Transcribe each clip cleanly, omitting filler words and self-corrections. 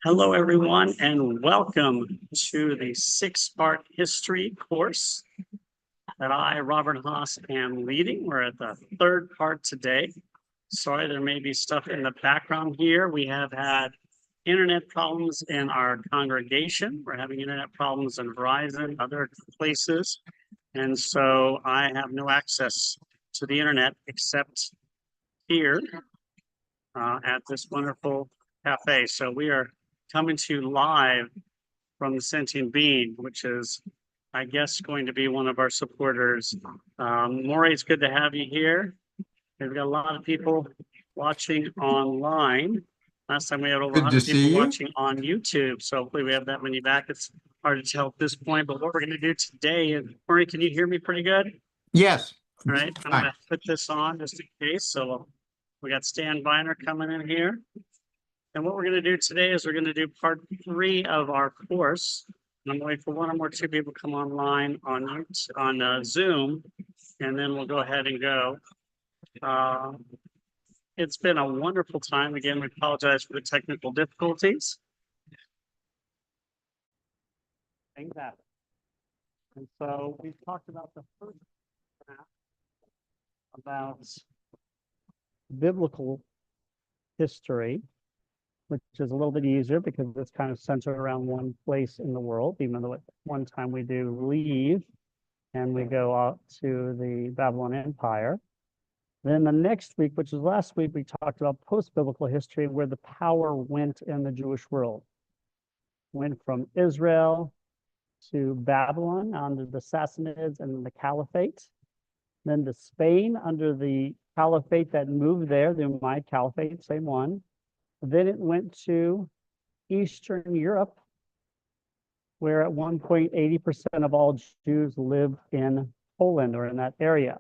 Hello, everyone, and welcome to the six-part history course that I, Robert Haas, am leading. We're at the third part today. Sorry, there may be stuff in the background here. We have had internet problems in our congregation. We're having internet problems in Verizon, other places. And so I have no access to the internet except here at this wonderful cafe. So we are coming to you live from the Sentient Being, which is, I guess, going to be one of our supporters. Maury, it's good to have you here. We've got a lot of people watching online. Last time we had over Good to 100 people see you. watching on YouTube. So hopefully we have that many back. It's hard to tell at this point, but what we're going to do today, and Maury, can you hear me pretty good? Yes. All right, I'm Fine. going to put this on just in case. So we got Stan Viner coming in here. And what we're going to do today is we're going to do part 3 of our course. And I'm waiting for one or more two people to come online on Zoom, and then we'll go ahead and go. It's been a wonderful time. Again, we apologize for the technical difficulties. Things happen. And so we talked about the first half about biblical history, which is a little bit easier because it's kind of centered around one place in the world, even though at one time we do leave and we go out to the Babylon Empire. Then the next week, which was last week, we talked about post-biblical history, where the power went in the Jewish world. Went from Israel to Babylon under the Sassanids and the Caliphate, then to Spain under the Caliphate that moved there, the Umayyad Caliphate, same one. Then it went to Eastern Europe, where at one point 80% of all Jews lived in Poland or in that area.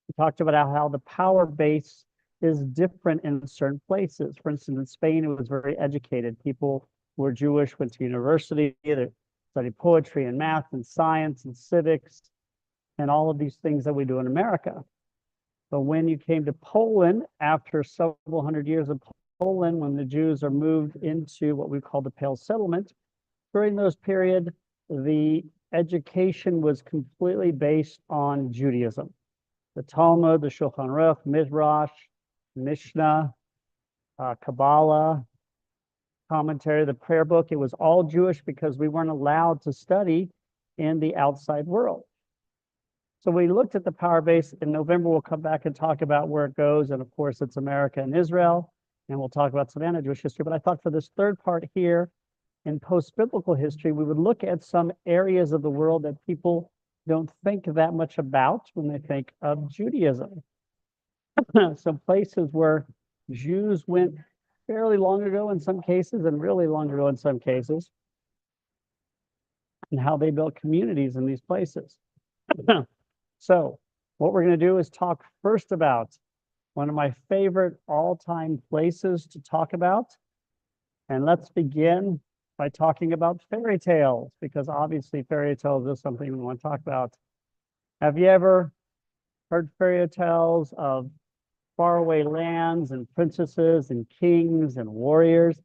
We talked about how the power base is different in certain places. For instance, in Spain, it was very educated. People who were Jewish went to university, they studied poetry and math and science and civics and all of these things that we do in America. But when you came to Poland, after several hundred years of Poland, when the Jews are moved into what we call the Pale Settlement, during those period, the education was completely based on Judaism. The Talmud, the Shulchan Aruch, Midrash, Mishnah, Kabbalah, commentary, the prayer book, it was all Jewish because we weren't allowed to study in the outside world. So we looked at the power base. In November, we'll come back and talk about where it goes. And of course, it's America and Israel. And we'll talk about Savannah Jewish history. But I thought for this third part here in post-biblical history, we would look at some areas of the world that people don't think that much about when they think of Judaism. Some places where Jews went fairly long ago in some cases and really long ago in some cases, and how they built communities in these places. So what we're going to do is talk first about one of my favorite all-time places to talk about. And let's begin by talking about fairy tales, because obviously fairy tales is something we want to talk about. Have you ever heard fairy tales of faraway lands and princesses and kings and warriors?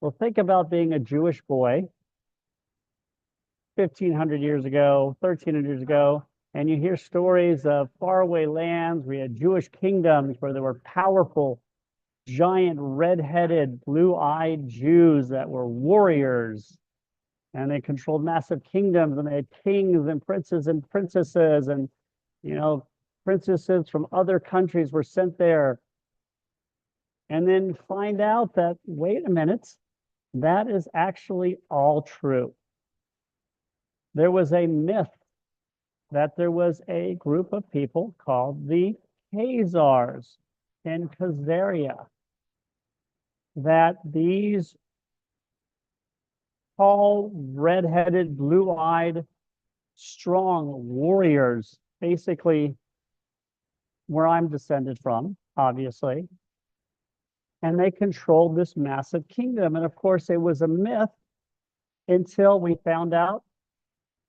Well, think about being a Jewish boy 1,500 years ago, 1,300 years ago, and you hear stories of faraway lands. We had Jewish kingdoms where there were powerful, giant, red-headed, blue-eyed Jews that were warriors, and they controlled massive kingdoms, and they had kings and princes and princesses, and princesses from other countries were sent there. And then find out that, wait a minute, that is actually all true. There was a myth that there was a group of people called the Khazars in Khazaria, that these tall, red-headed, blue-eyed, strong warriors, basically where I'm descended from, obviously, and they controlled this massive kingdom. And of course, it was a myth until we found out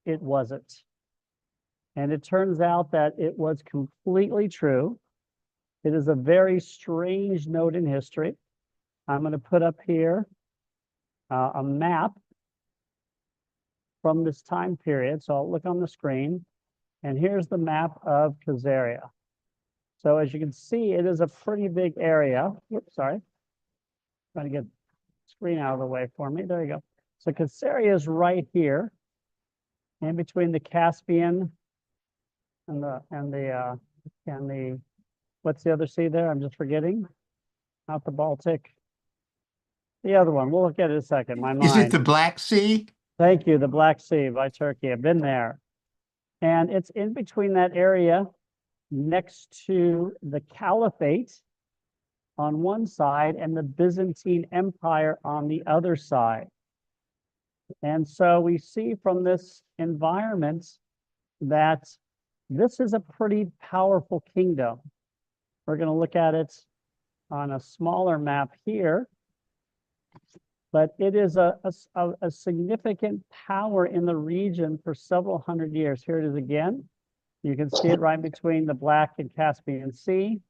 it wasn't. And it turns out that it was completely true. It is a very strange note in history. I'm going to put up here a map from this time period. So I'll look on the screen, and here's the map of Khazaria. So as you can see, it is a pretty big area. Oops, sorry. Trying to get the screen out of the way for me. There you go. So Khazaria is right here, in between the Caspian and the what's the other sea there? I'm just forgetting. Not the Baltic. The other one. We'll look at it in a second. My mind. Is it the Black Sea? Thank you. The Black Sea by Turkey. I've been there. And it's in between that area next to the Caliphate on one side and the Byzantine Empire on the other side. And so we see from this environment that this is a pretty powerful kingdom. We're going to look at it on a smaller map here, but it is a significant power in the region for several hundred years. Here it is again. You can see it right between the Black and Caspian Sea.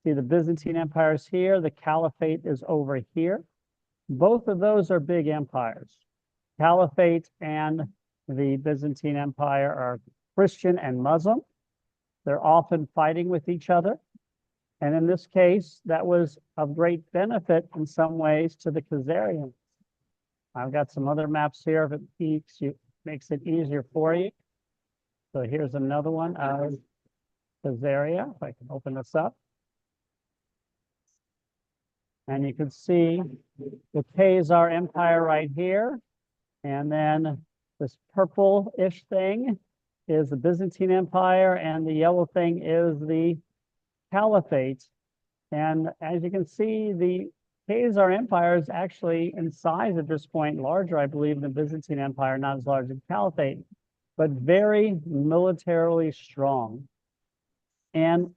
See the Byzantine Empire is here. The Caliphate is over here. Both of those are big empires. Caliphate and the Byzantine Empire are Christian and Muslim. They're often fighting with each other. And in this case, that was of great benefit in some ways to the Khazarians. I've got some other maps here if it makes it easier for you. So here's another one of Khazaria, if I can open this up. And you can see the Khazar Empire right here. And then this purple-ish thing is the Byzantine Empire, and the yellow thing is the Caliphate. And as you can see, the Khazar Empire is actually in size at this point larger, I believe, than the Byzantine Empire, not as large as the Caliphate, but very militarily strong. And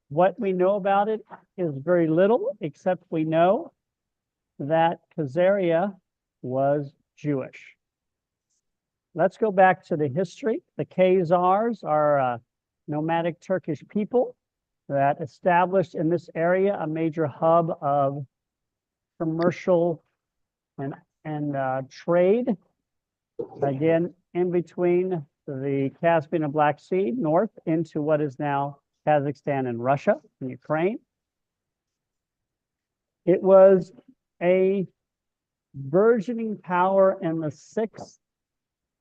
what we know about it is very little, except we know that Khazaria was Jewish. Let's go back to the history. The Khazars are a nomadic Turkish people that established in this area a major hub of commercial and trade. Again, in between the Caspian and Black Sea, north into what is now Kazakhstan and Russia and Ukraine. It was a burgeoning power in the 6th,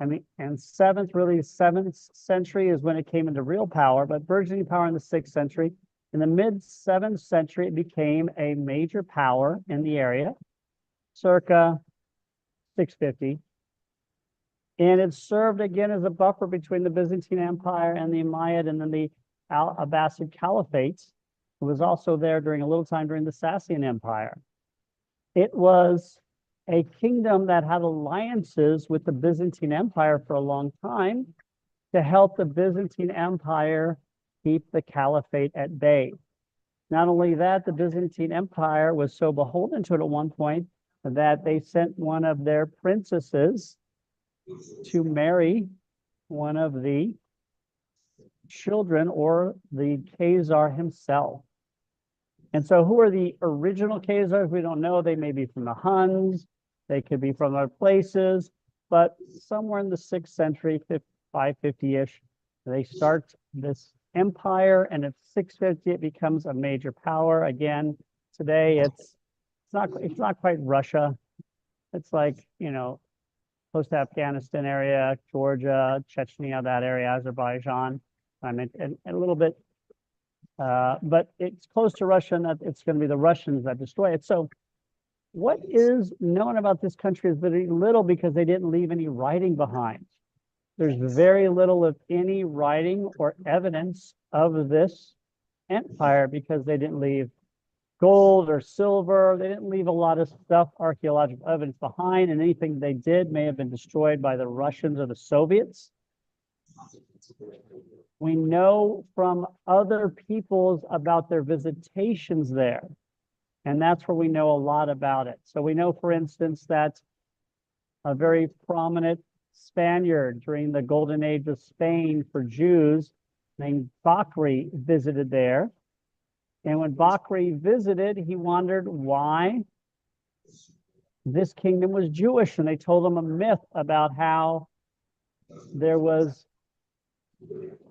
and 7th, really 7th century is when it came into real power, but burgeoning power in the 6th century. In the mid-7th century, it became a major power in the area, circa 650. And it served again as a buffer between the Byzantine Empire and the Umayyad and then the Abbasid Caliphate. It was also there during a little time during the Sassanian Empire. It was a kingdom that had alliances with the Byzantine Empire for a long time to help the Byzantine Empire keep the Caliphate at bay. Not only that, the Byzantine Empire was so beholden to it at one point that they sent one of their princesses to marry one of the children or the Khazar himself. And so who are the original Khazars? We don't know. They may be from the Huns. They could be from other places. But somewhere in the 6th century, 550-ish, they start this empire. And at 650, it becomes a major power. Again, today it's not quite Russia. It's like, you know, close to Afghanistan area, Georgia, Chechnya, that area, Azerbaijan. I mean, and a little bit, but it's close to Russia, and that it's going to be the Russians that destroy it. So what is known about this country is very little because they didn't leave any writing behind. There's very little, if any, writing or evidence of this empire because they didn't leave gold or silver. They didn't leave a lot of stuff, archaeological evidence behind, and anything they did may have been destroyed by the Russians or the Soviets. We know from other peoples about their visitations there, and that's where we know a lot about it. So we know, for instance, that a very prominent Spaniard during the Golden Age of Spain for Jews named Bakri visited there. And when Bakri visited, he wondered why this kingdom was Jewish, and they told them a myth about how there was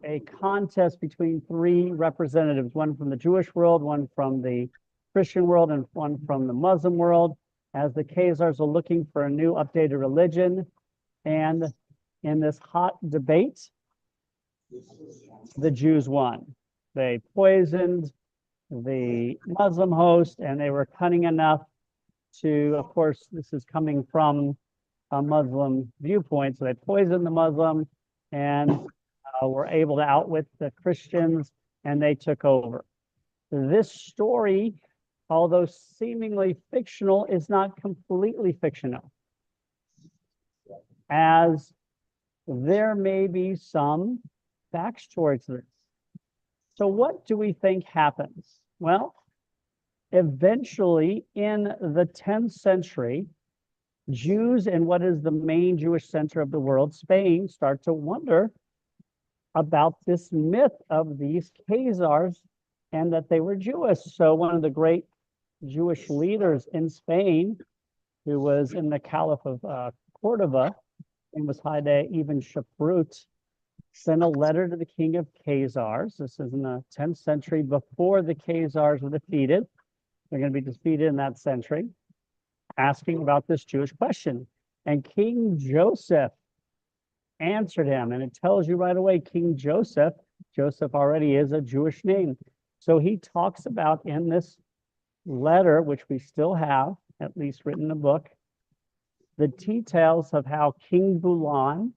a contest between three representatives, one from the Jewish world, one from the Christian world, and one from the Muslim world, as the Khazars are looking for a new updated religion. And in this hot debate, the Jews won. They poisoned the Muslim host, and they were cunning enough to, of course, this is coming from a Muslim viewpoint, so they poisoned the Muslim and were able to outwit the Christians, and they took over. This story, although seemingly fictional, is not completely fictional, as there may be some backstory to this. So what do we think happens? Well, eventually in the 10th century, Jews in what is the main Jewish center of the world, Spain, start to wonder about this myth of these Khazars and that they were Jewish. So one of the great Jewish leaders in Spain, who was in the Caliph of Cordoba, and was Haile Ibn Shaprut, sent a letter to the king of Khazars. This is in the 10th century, before the Khazars were defeated. They're going to be defeated in that century, asking about this Jewish question. And King Joseph answered him, and it tells you right away, King Joseph already is a Jewish name. So he talks about in this letter, which we still have, at least written in a book, the details of how King Bulan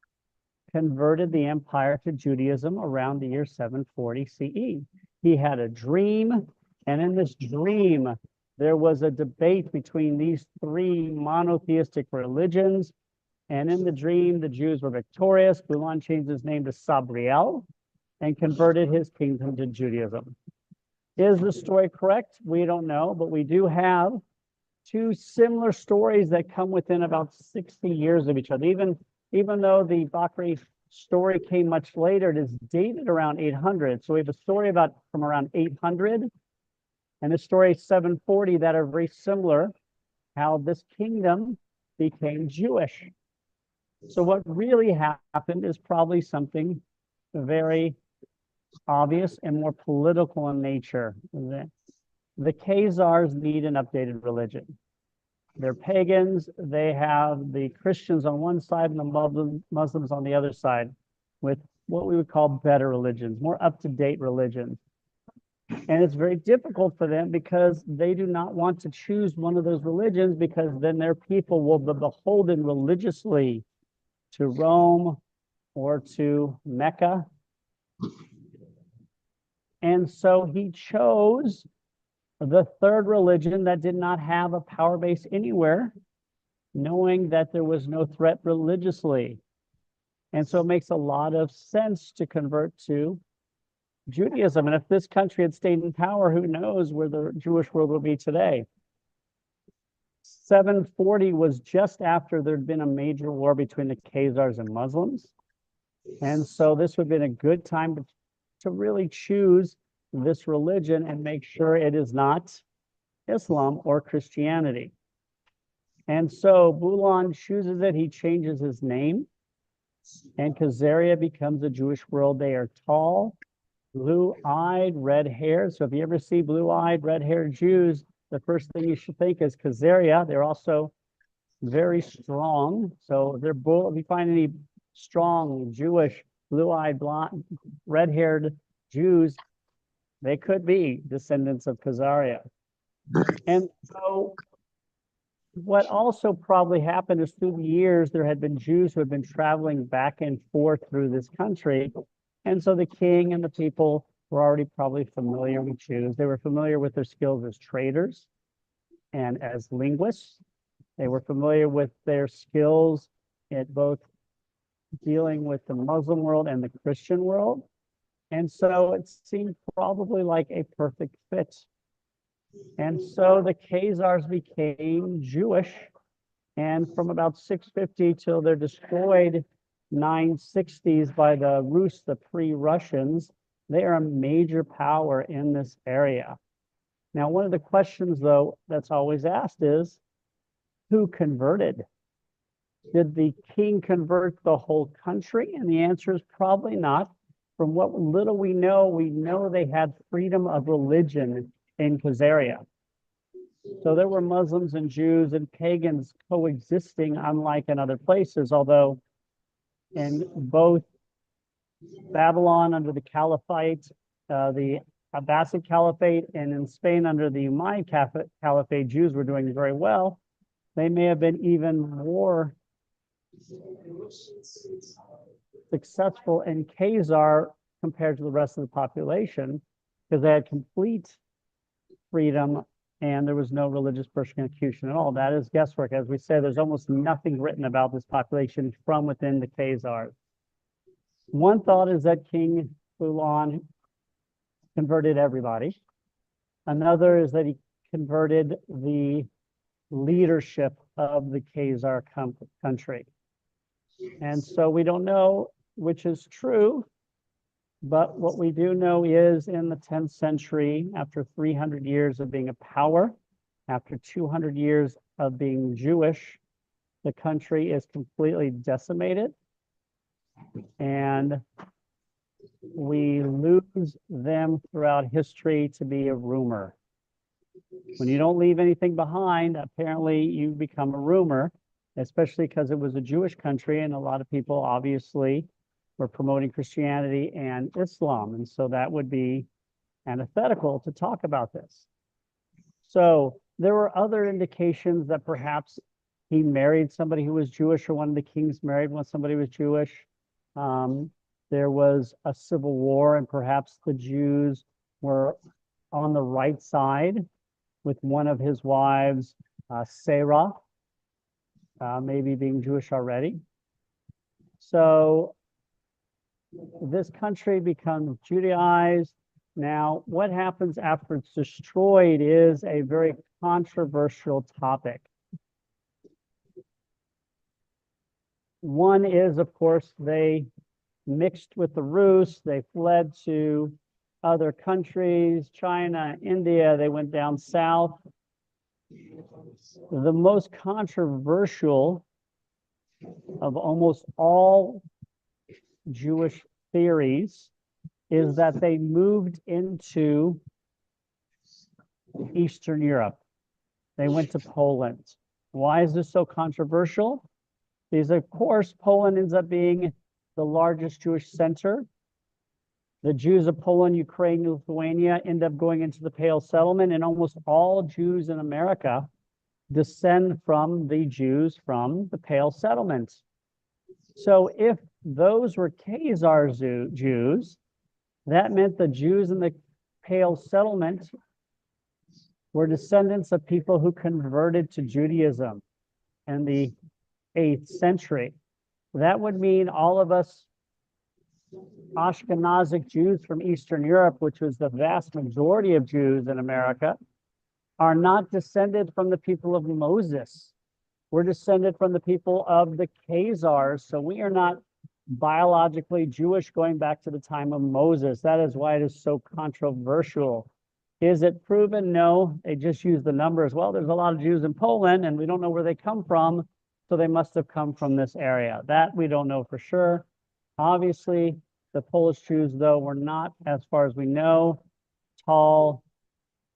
converted the empire to Judaism around the year 740 CE. He had a dream, and in this dream, there was a debate between these three monotheistic religions. And in the dream, the Jews were victorious. Bulan changed his name to Sabriel and converted his kingdom to Judaism. Is the story correct? We don't know, but we do have two similar stories that come within about 60 years of each other. Even though the Bakri story came much later, it is dated around 800. So we have a story about from around 800 and a story 740 that are very similar, how this kingdom became Jewish. So what really happened is probably something very obvious and more political in nature. The Khazars need an updated religion. They're pagans. They have the Christians on one side and the Muslims on the other side, with what we would call better religions, more up-to-date religions. And it's very difficult for them because they do not want to choose one of those religions, because then their people will be beholden religiously to Rome or to Mecca. And so he chose the third religion that did not have a power base anywhere, knowing that there was no threat religiously. And so it makes a lot of sense to convert to Judaism. And if this country had stayed in power, who knows where the Jewish world would be today. 740 was just after there'd been a major war between the Khazars and Muslims. And so this would have been a good time to really choose this religion and make sure it is not Islam or Christianity. And so Bulan chooses it. He changes his name, and Khazaria becomes a Jewish world. They are tall, blue-eyed, red-haired. So if you ever see blue-eyed, red-haired Jews, the first thing you should think is Khazaria. They're also very strong. So they're both, if you find any strong Jewish, blue-eyed, blonde, red-haired Jews, they could be descendants of Khazaria. And so what also probably happened is through the years, there had been Jews who had been traveling back and forth through this country. And so the king and the people were already probably familiar with Jews. They were familiar with their skills as traders and as linguists. They were familiar with their skills at both dealing with the Muslim world and the Christian world. And so it seemed probably like a perfect fit. And so the Khazars became Jewish, and from about 650 till they're destroyed 960s by the Rus, the pre-Russians, they are a major power in this area. Now, one of the questions, though, that's always asked is, who converted? Did the king convert the whole country? And the answer is probably not. From what little we know they had freedom of religion in Khazaria. So there were Muslims and Jews and pagans coexisting, unlike in other places, although in both Babylon under the Caliphate, the Abbasid Caliphate, and in Spain under the Umayyad Caliphate, Jews were doing very well. They may have been even more successful in Khazar compared to the rest of the population because they had complete freedom and there was no religious persecution at all. That is guesswork. As we say, there's almost nothing written about this population from within the Khazars. One thought is that King Fulon converted everybody. Another is that he converted the leadership of the Khazar country. And so we don't know which is true, but what we do know is in the 10th century, after 300 years of being a power, after 200 years of being Jewish, the country is completely decimated. And we lose them throughout history to be a rumor. When you don't leave anything behind, apparently you become a rumor, especially because it was a Jewish country and a lot of people obviously were promoting Christianity and Islam. And so that would be antithetical to talk about this. So there were other indications that perhaps he married somebody who was Jewish, or one of the kings married somebody who was Jewish. There was a civil war, and perhaps the Jews were on the right side with one of his wives, Sarah, maybe being Jewish already. So this country becomes Judaized. Now, what happens after it's destroyed is a very controversial topic. One is, of course, they mixed with the Rus. They fled to other countries, China, India. They went down south. The most controversial of almost all Jewish theories is that they moved into Eastern Europe. They went to Poland. Why is this so controversial? Because, of course, Poland ends up being the largest Jewish center. The Jews of Poland, Ukraine, Lithuania end up going into the Pale Settlement, and almost all Jews in America descend from the Jews from the Pale Settlement. So if those were Khazar Jews, that meant the Jews in the Pale Settlement were descendants of people who converted to Judaism in the 8th century. That would mean all of us Ashkenazic Jews from Eastern Europe, which was the vast majority of Jews in America, are not descended from the people of Moses. We're descended from the people of the Khazars. So we are not biologically Jewish going back to the time of Moses. That is why it is so controversial. Is it proven? No, they just use the numbers. Well, there's a lot of Jews in Poland and we don't know where they come from. So they must have come from this area. That we don't know for sure. Obviously, the Polish Jews, though, were not, as far as we know, tall,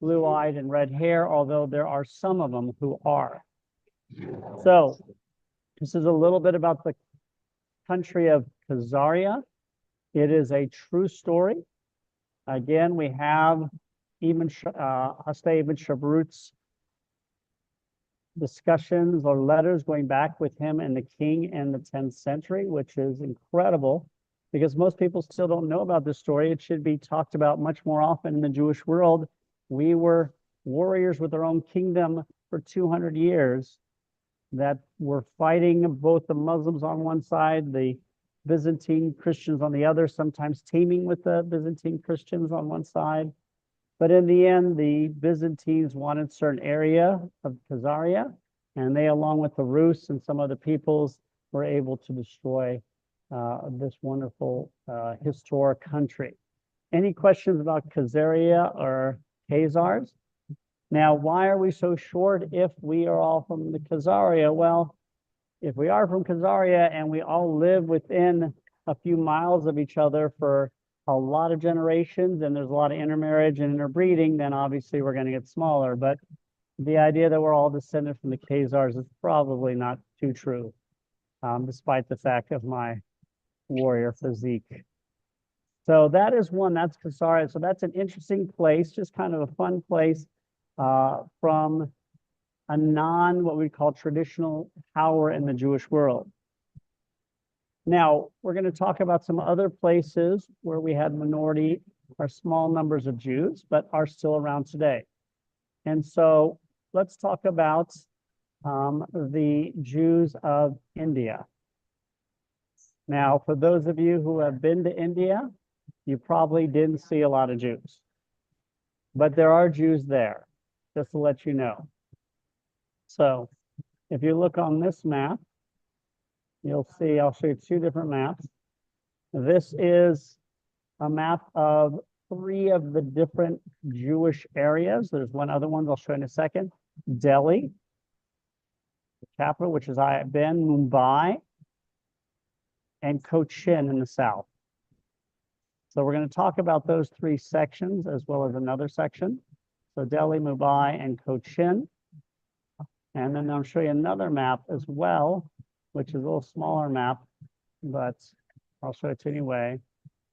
blue-eyed, and red hair, although there are some of them who are. So this is a little bit about the country of Khazaria. It is a true story. Again, we have Hasdai ibn Shabrut's discussions or letters going back with him and the king in the 10th century, which is incredible because most people still don't know about this story. It should be talked about much more often in the Jewish world. We were warriors with our own kingdom for 200 years that were fighting both the Muslims on one side, the Byzantine Christians on the other, sometimes teaming with the Byzantine Christians on one side. But in the end, the Byzantines wanted a certain area of Khazaria, and they, along with the Rus and some other peoples, were able to destroy this wonderful historic country. Any questions about Khazaria or Khazars? Now, why are we so short if we are all from the Khazaria? Well, if we are from Khazaria and we all live within a few miles of each other for a lot of generations and there's a lot of intermarriage and interbreeding, then obviously we're going to get smaller. But the idea that we're all descended from the Khazars is probably not too true, despite the fact of my warrior physique. So that is one, that's Khazaria. So that's an interesting place, just kind of a fun place from a what we call traditional power in the Jewish world. Now, we're going to talk about some other places where we had minority or small numbers of Jews, but are still around today. And so let's talk about the Jews of India. Now, for those of you who have been to India, you probably didn't see a lot of Jews, but there are Jews there, just to let you know. So if you look on this map, you'll see, I'll show you two different maps. This is a map of 3 of the different Jewish areas. There's one other one I'll show you in a second. Delhi, the capital, which is I have been, Mumbai, and Cochin in the south. So we're going to talk about those 3 sections as well as another section. So Delhi, Mumbai, and Cochin. And then I'll show you another map as well, which is a little smaller map, but I'll show it anyway.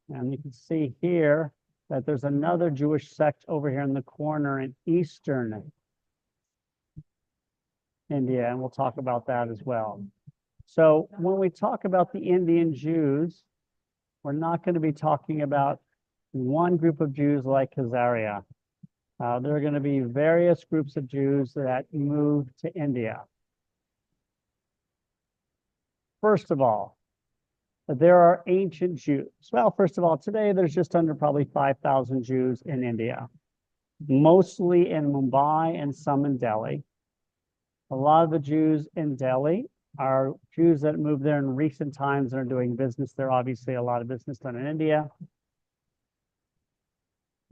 And you can see here that there's another Jewish sect over here in the corner in eastern India, and we'll talk about that as well. So when we talk about the Indian Jews, we're not going to be talking about one group of Jews like Khazaria. There are going to be various groups of Jews that moved to India. First of all, there are ancient Jews. Well, first of all, today there's just under probably 5,000 Jews in India, mostly in Mumbai and some in Delhi. A lot of the Jews in Delhi are Jews that moved there in recent times and are doing business there. Obviously, a lot of business done in India.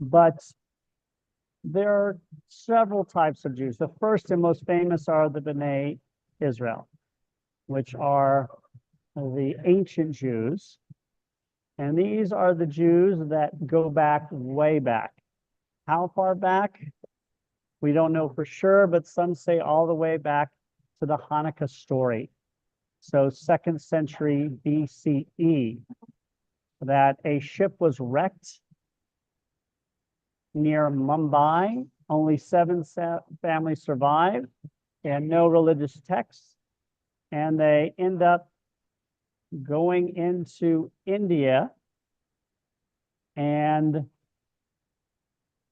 But there are several types of Jews. The first and most famous are the B'nai Israel, which are the ancient Jews. And these are the Jews that go back way back. How far back? We don't know for sure, but some say all the way back to the Hanukkah story. So 2nd century BCE, that a ship was wrecked near Mumbai. Only 7 families survived and no religious texts. And they end up going into India and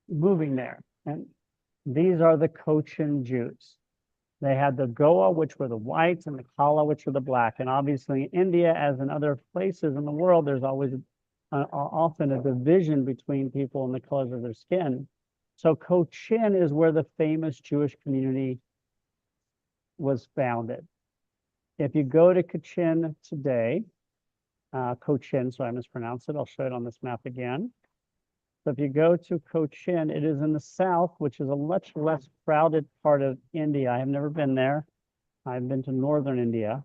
moving there. And these are the Cochin Jews. They had the Goa, which were the whites, and the Kala, which were the black. And obviously in India, as in other places in the world, there's always often a division between people and the colors of their skin. So Cochin is where the famous Jewish community was founded. If you go to Cochin today, Cochin, so I mispronounced it, I'll show it on this map again. So if you go to Cochin, it is in the south, which is a much less crowded part of India. I have never been there. I've been to northern India.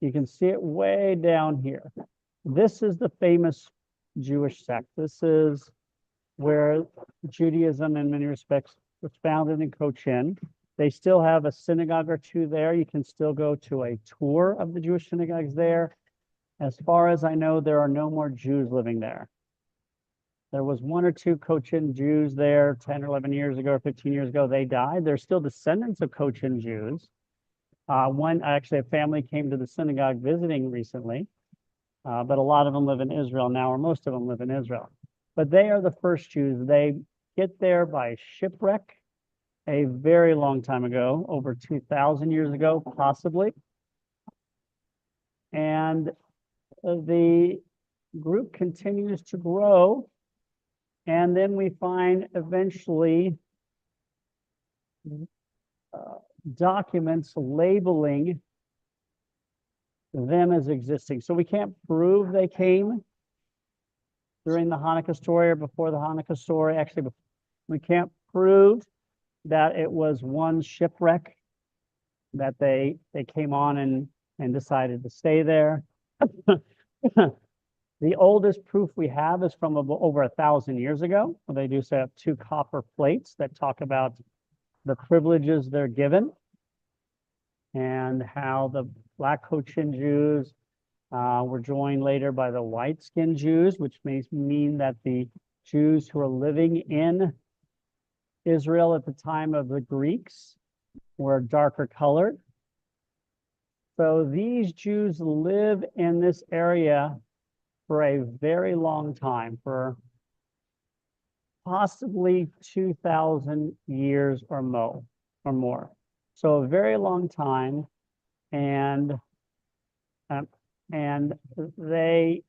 You can see it way down here. This is the famous Jewish sect. This is where Judaism, in many respects, was founded in Cochin. They still have a synagogue or 2 there. You can still go to a tour of the Jewish synagogues there. As far as I know, there are no more Jews living there. There was 1 or 2 Cochin Jews there 10 or 11 years ago or 15 years ago. They died. They're still descendants of Cochin Jews. Actually, a family came to the synagogue visiting recently, but a lot of them live in Israel now, or most of them live in Israel. But they are the first Jews. They get there by shipwreck a very long time ago, over 2,000 years ago, possibly. And the group continues to grow. And then we find eventually documents labeling them as existing. So we can't prove they came during the Hanukkah story or before the Hanukkah story. Actually, we can't prove that it was one shipwreck that they came on and decided to stay there. The oldest proof we have is from over 1,000 years ago. They do have 2 copper plates that talk about the privileges they're given and how the Black Cochin Jews were joined later by the white-skinned Jews, which may mean that the Jews who are living in Israel at the time of the Greeks were darker colored. So these Jews live in this area for a very long time, for possibly 2,000 years or more. So a very long time, and they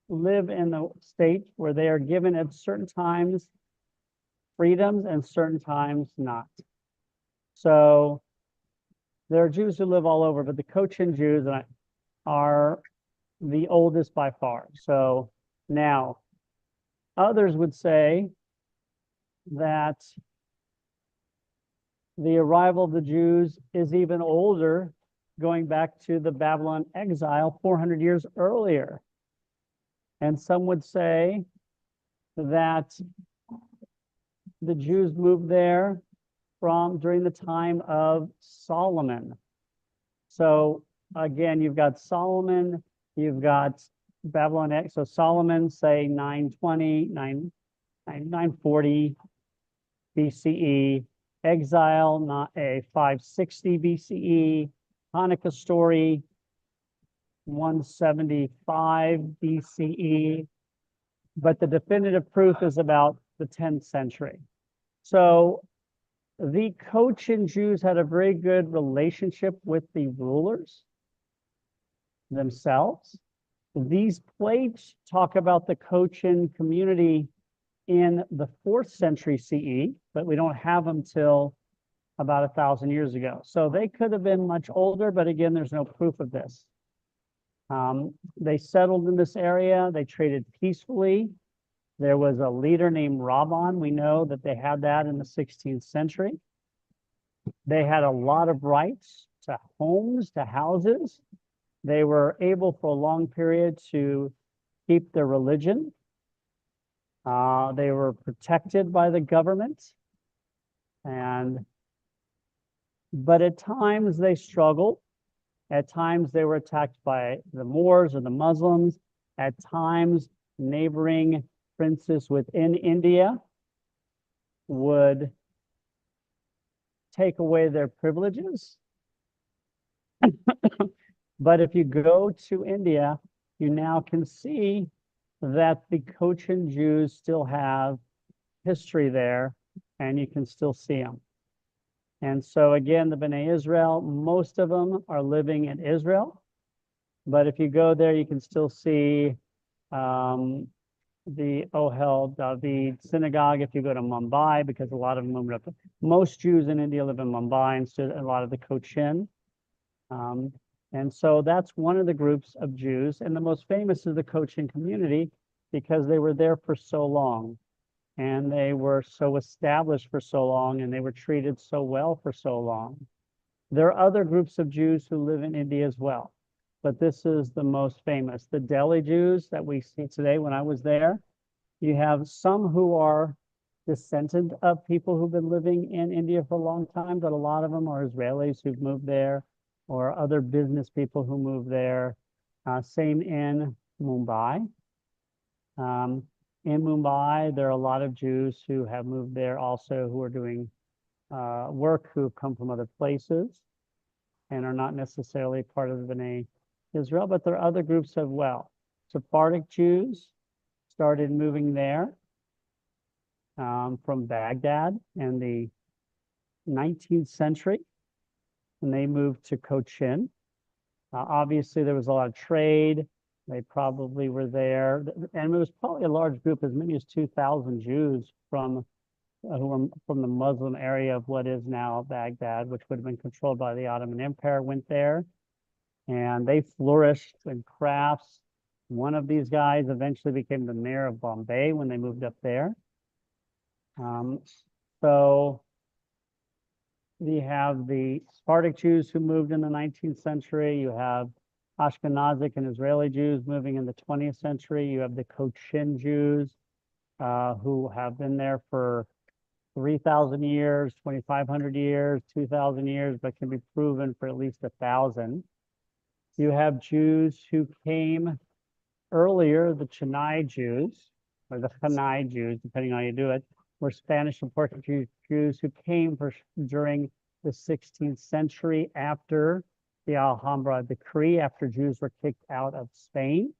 live in a state where they are given at certain times freedoms and certain times not. So there are Jews who live all over, but the Cochin Jews are the oldest by far. So now others would say that the arrival of the Jews is even older, going back to the Babylon exile 400 years earlier. And some would say that the Jews moved there during the time of Solomon. So again, you've got Solomon, you've got Babylon. So Solomon, say 920, 940 BCE, exile, not a 560 BCE, Hanukkah story, 175 BCE, but the definitive proof is about the 10th century. So the Cochin Jews had a very good relationship with the rulers themselves. These plates talk about the Cochin community in the 4th century CE, but we don't have them till about 1,000 years ago. So they could have been much older, but again, there's no proof of this. They settled in this area. They traded peacefully. There was a leader named Rabban. We know that they had that in the 16th century. They had a lot of rights to homes, to houses. They were able for a long period to keep their religion. They were protected by the government. But at times they struggled. At times they were attacked by the Moors or the Muslims. At times neighboring princes within India would take away their privileges. But if you go to India, you now can see that the Cochin Jews still have history there, and you can still see them. And so again, the Bnei Israel, most of them are living in Israel. But if you go there, you can still see the Ohel David synagogue if you go to Mumbai, because a lot of them moved up. Most Jews in India live in Mumbai instead of a lot of the Cochin. And so that's one of the groups of Jews. And the most famous is the Cochin community because they were there for so long. And they were so established for so long, and they were treated so well for so long. There are other groups of Jews who live in India as well, but this is the most famous. The Delhi Jews that we see today, when I was there, you have some who are descendant of people who've been living in India for a long time, but a lot of them are Israelis who've moved there or other business people who moved there. Same in Mumbai. In Mumbai, there are a lot of Jews who have moved there also who are doing work, who have come from other places and are not necessarily part of the Bnei Israel, but there are other groups as well. Sephardic Jews started moving there from Baghdad in the 19th century, and they moved to Cochin. Obviously, there was a lot of trade. They probably were there, and it was probably a large group, as many as 2,000 Jews who were from the Muslim area of what is now Baghdad, which would have been controlled by the Ottoman Empire, went there, and they flourished in crafts. One of these guys eventually became the mayor of Bombay when they moved up there. So you have the Sephardic Jews who moved in the 19th century. You have Ashkenazic and Israeli Jews moving in the 20th century. You have the Cochin Jews who have been there for 3,000 years, 2,500 years, 2,000 years, but can be proven for at least 1,000. You have Jews who came earlier, the Chennai Jews, or the Chennai Jews, depending on how you do it, were Spanish and Portuguese Jews who came during the 16th century after the Alhambra decree, after Jews were kicked out of Spain,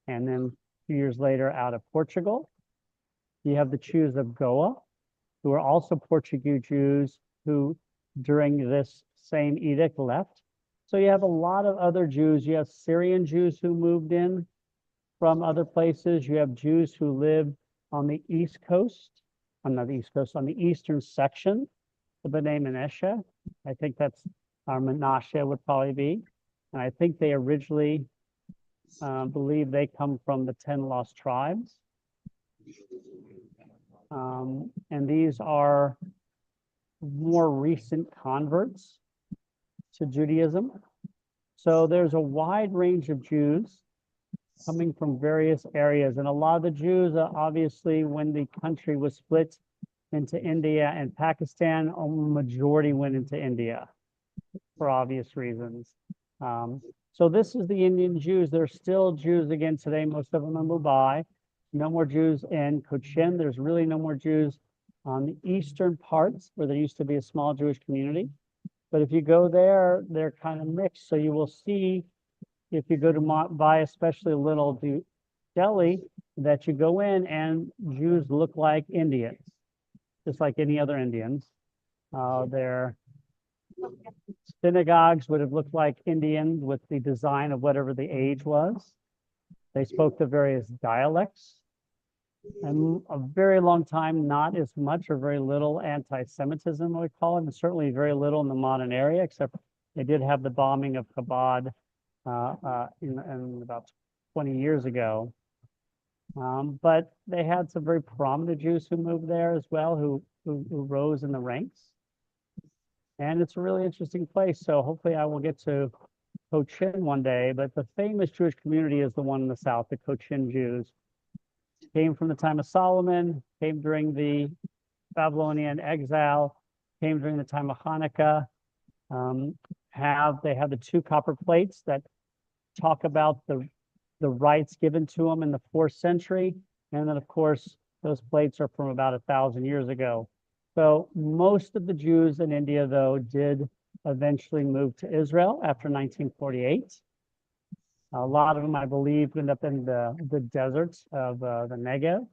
and then a few years later out of Portugal. You have the Jews of Goa, who are also Portuguese Jews who, during this same edict, left. So you have a lot of other Jews. You have Syrian Jews who moved in from other places. You have Jews who lived on the East Coast, not the East Coast, on the eastern section of B'nai Menashe. I think that's our Menashe would probably be. And I think they originally believe they come from the 10 lost tribes. And these are more recent converts to Judaism. So there's a wide range of Jews coming from various areas. And a lot of the Jews, obviously, when the country was split into India and Pakistan, a majority went into India for obvious reasons. So this is the Indian Jews. There's still Jews again today, most of them in Mumbai. No more Jews in Cochin. There's really no more Jews on the eastern parts where there used to be a small Jewish community. But if you go there, they're kind of mixed. So you will see, if you go to Mumbai, especially Little Delhi, that you go in and Jews look like Indians, just like any other Indians. Their synagogues would have looked like Indians with the design of whatever the age was. They spoke the various dialects. And a very long time, not as much or very little anti-Semitism, we call it, and certainly very little in the modern area, except they did have the bombing of Chabad in about 20 years ago. But they had some very prominent Jews who moved there as well, who rose in the ranks. And it's a really interesting place. So hopefully I will get to Cochin one day, but the famous Jewish community is the one in the south, the Cochin Jews. Came from the time of Solomon, came during the Babylonian exile, came during the time of Hanukkah. They have the 2 copper plates that talk about the rights given to them in the 4th century. And then, of course, those plates are from about 1,000 years ago. So most of the Jews in India, though, did eventually move to Israel after 1948. A lot of them, I believe, end up in the deserts of the Negev.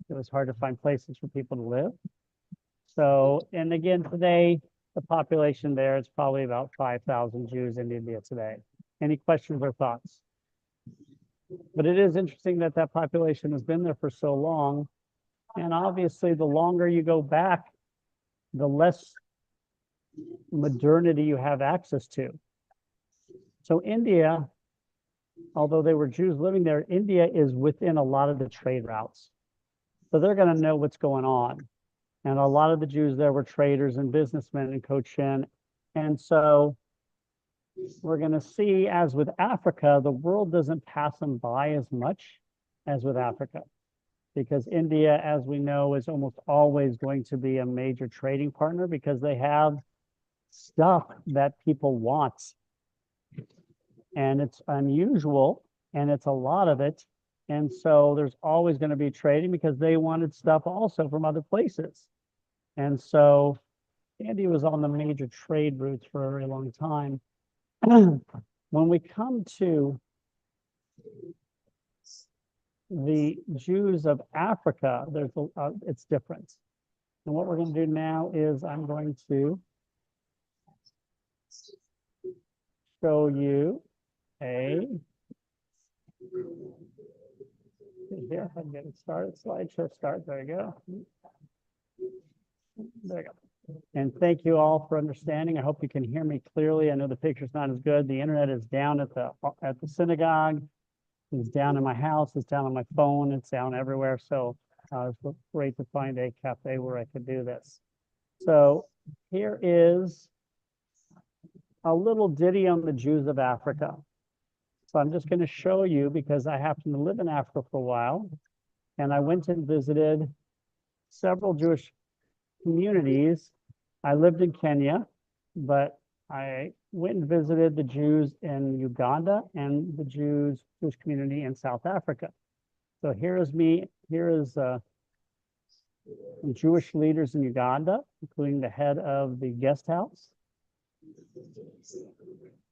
It was hard to find places for people to live. So, and again, today, the population there is probably about 5,000 Jews in India today. Any questions or thoughts? But it is interesting that that population has been there for so long. And obviously, the longer you go back, the less modernity you have access to. So India, although they were Jews living there, India is within a lot of the trade routes. So they're going to know what's going on. And a lot of the Jews there were traders and businessmen in Cochin. And so we're going to see, as with Africa, the world doesn't pass them by as much as with Africa, because India, as we know, is almost always going to be a major trading partner because they have stuff that people want. And it's unusual, and it's a lot of it. And so there's always going to be trading because they wanted stuff also from other places. And so India was on the major trade routes for a very long time. When we come to the Jews of Africa, it's different. And what we're going to do now is I'm going to show you here, if I can get it started, slideshow start, there you go. There you go. And thank you all for understanding. I hope you can hear me clearly. I know the picture's not as good. The internet is down at the synagogue. It's down in my house. It's down on my phone. It's down everywhere. So it's great to find a cafe where I could do this. So here is a little ditty on the Jews of Africa. So I'm just going to show you because I happen to live in Africa for a while, and I went and visited several Jewish communities. I lived in Kenya, but I went and visited the Jews in Uganda and the Jewish community in South Africa. So here is me. Here is Jewish leaders in Uganda, including the head of the guest house.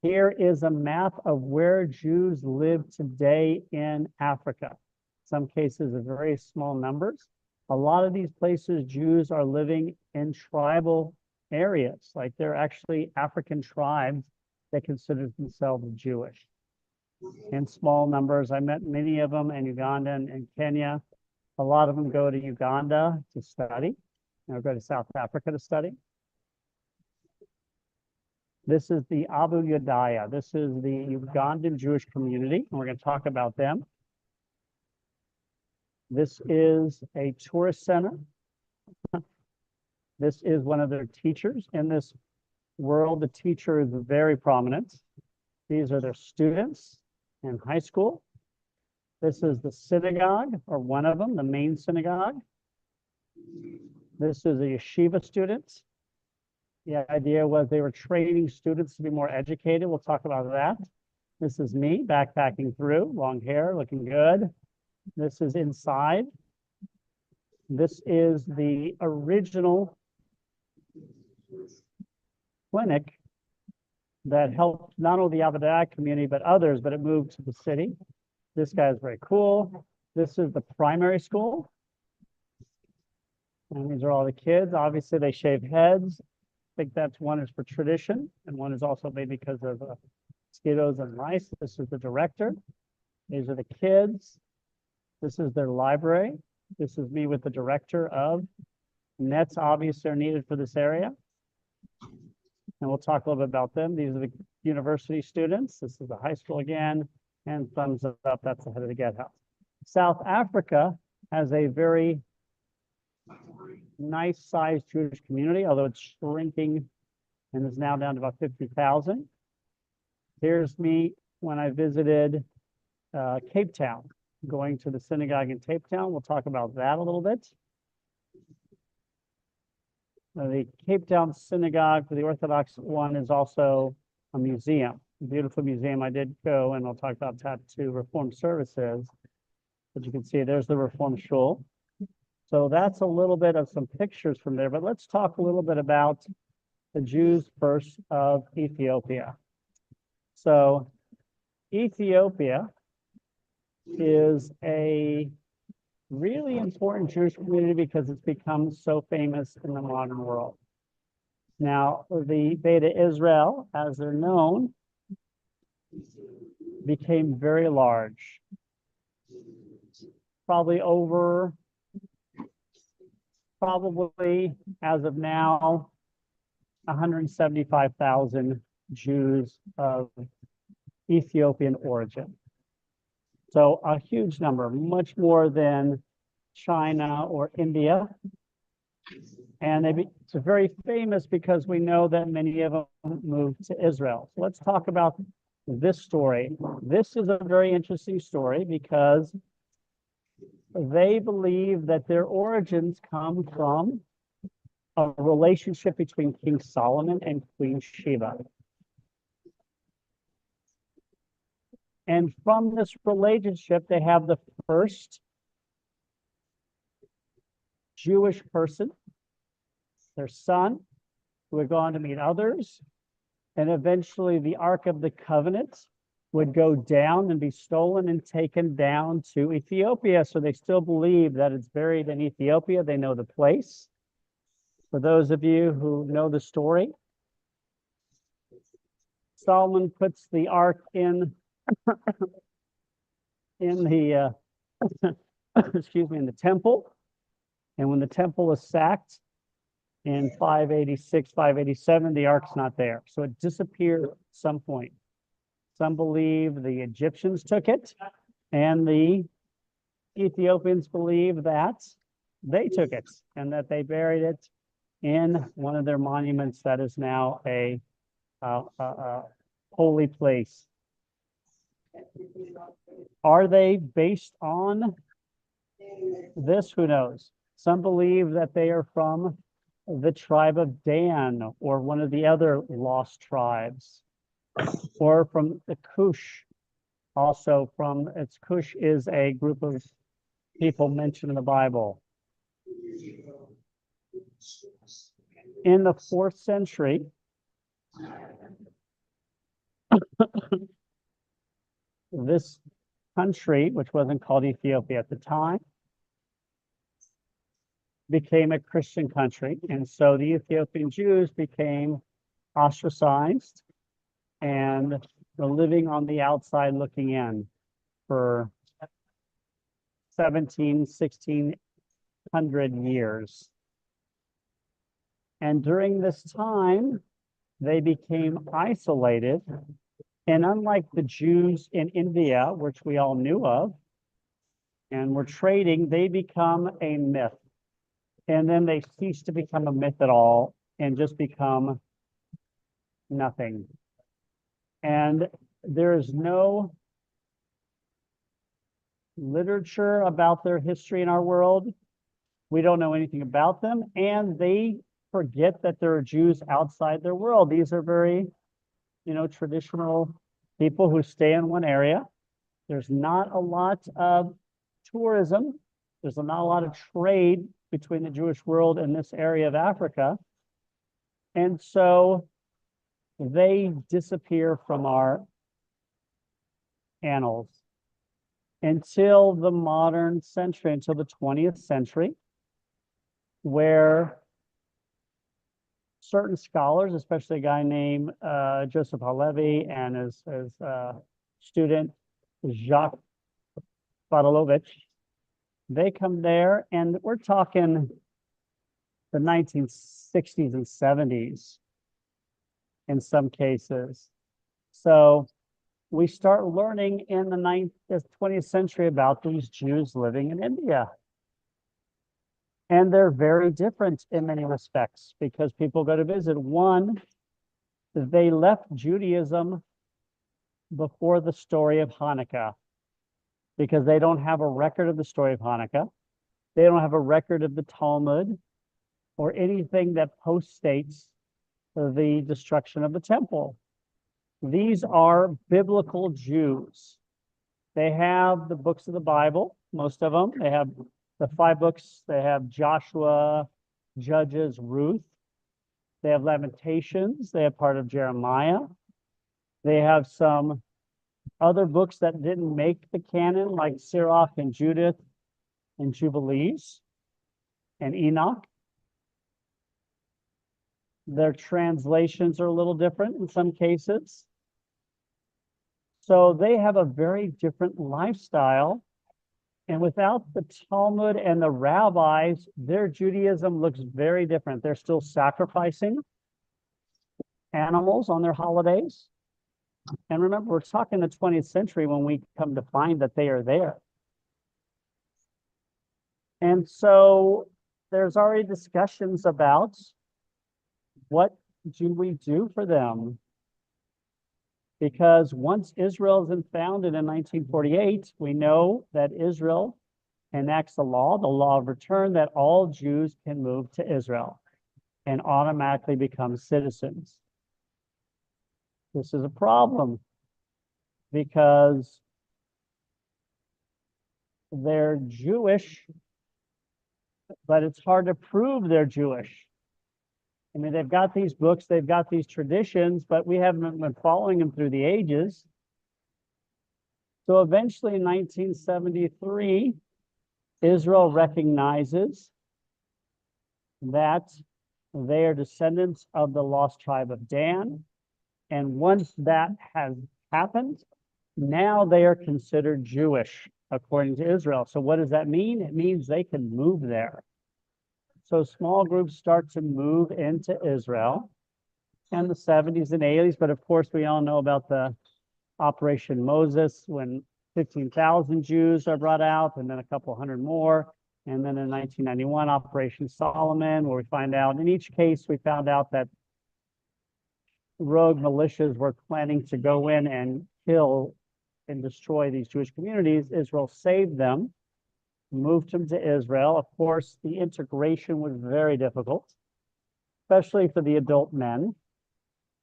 Here is a map of where Jews live today in Africa. Some cases are very small numbers. A lot of these places, Jews are living in tribal areas, like they're actually African tribes that consider themselves Jewish. In small numbers, I met many of them in Uganda and Kenya. A lot of them go to Uganda to study, go to South Africa to study. This is the Abu Yadaya. This is the Ugandan Jewish community, and we're going to talk about them. This is a tourist center. This is one of their teachers. In this world, the teacher is very prominent. These are their students in high school. This is the synagogue, or one of them, the main synagogue. This is a yeshiva student. The idea was they were training students to be more educated. We'll talk about that. This is me backpacking through, long hair, looking good. This is inside. This is the original clinic that helped not only the Abadai community, but others, but it moved to the city. This guy is very cool. This is the primary school. And these are all the kids. Obviously, they shave heads. I think that's one is for tradition, and one is also maybe because of mosquitoes and mice. This is the director. These are the kids. This is their library. This is me with the director of. Nets obviously are needed for this area. And we'll talk a little bit about them. These are the university students. This is the high school again. And thumbs up, that's the head of the guest house. South Africa has a very nice sized Jewish community, although it's shrinking and is now down to about 50,000. Here's me when I visited Cape Town, going to the synagogue in Cape Town. We'll talk about that a little bit. The Cape Town synagogue for the Orthodox one is also a museum, a beautiful museum. I did go, and I'll talk about that to Reform Services. But you can see there's the Reform Shul. So that's a little bit of some pictures from there, but let's talk a little bit about the Jews first of Ethiopia. So Ethiopia is a really important Jewish community because it's become so famous in the modern world. Now, the Beta Israel, as they're known, became very large. Probably as of now, 175,000 Jews of Ethiopian origin. So a huge number, much more than China or India. And it's very famous because we know that many of them moved to Israel. So let's talk about this story. This is a very interesting story because they believe that their origins come from a relationship between King Solomon and Queen Sheba. And from this relationship, they have the first Jewish person, their son, who would go on to meet others. And eventually the Ark of the Covenant would go down and be stolen and taken down to Ethiopia. So they still believe that it's buried in Ethiopia. They know the place. For those of you who know the story, Solomon puts the Ark in the excuse me, in the temple. And when the temple is sacked in 586, 587, the Ark's not there. So it disappeared at some point. Some believe the Egyptians took it, and the Ethiopians believe that they took it and that they buried it in one of their monuments that is now a holy place. Are they based on this? Who knows? Some believe that they are from the tribe of Dan or one of the other lost tribes, or from the Cush. Also from it's Cush is a group of people mentioned in the Bible. In the 4th century, this country, which wasn't called Ethiopia at the time, became a Christian country. And so the Ethiopian Jews became ostracized and were living on the outside looking in for 1600 years. And during this time, they became isolated. And unlike the Jews in India, which we all knew of, and were trading, they become a myth. And then they cease to become a myth at all and just become nothing. And there is no literature about their history in our world. We don't know anything about them, and they forget that there are Jews outside their world. These are very, traditional people who stay in one area. There's not a lot of tourism. There's not a lot of trade between the Jewish world and this area of Africa. And so they disappear from our annals until the modern century, until the 20th century, where certain scholars, especially a guy named Joseph Halevi and his student Jacques Badalovich, they come there, and we're talking the 1960s and 70s in some cases. So we start learning in the 20th century about these Jews living in India. And they're very different in many respects because people go to visit. One, they left Judaism before the story of Hanukkah because they don't have a record of the story of Hanukkah. They don't have a record of the Talmud or anything that postdates the destruction of the temple. These are biblical Jews. They have the books of the Bible, most of them. They have the 5 books. They have Joshua, Judges, Ruth. They have Lamentations. They have part of Jeremiah. They have some other books that didn't make the canon, like Sirach and Judith and Jubilees and Enoch. Their translations are a little different in some cases. So they have a very different lifestyle. And without the Talmud and the rabbis, their Judaism looks very different. They're still sacrificing animals on their holidays. And remember, we're talking the 20th century when we come to find that they are there. And so there's already discussions about what do we do for them? Because once Israel has been founded in 1948, we know that Israel enacts the law of return, that all Jews can move to Israel and automatically become citizens. This is a problem because they're Jewish, but it's hard to prove they're Jewish. I mean, they've got these books, they've got these traditions, but we haven't been following them through the ages. So eventually in 1973, Israel recognizes that they are descendants of the lost tribe of Dan. And once that has happened, now they are considered Jewish according to Israel. So what does that mean? It means they can move there. So small groups start to move into Israel in the 70s and 80s. But of course, we all know about the Operation Moses, when 15,000 Jews are brought out, and then a couple hundred more. And then in 1991, Operation Solomon, where we find out, in each case, we found out that rogue militias were planning to go in and kill and destroy these Jewish communities, Israel saved them, moved them to Israel. Of course, the integration was very difficult, especially for the adult men,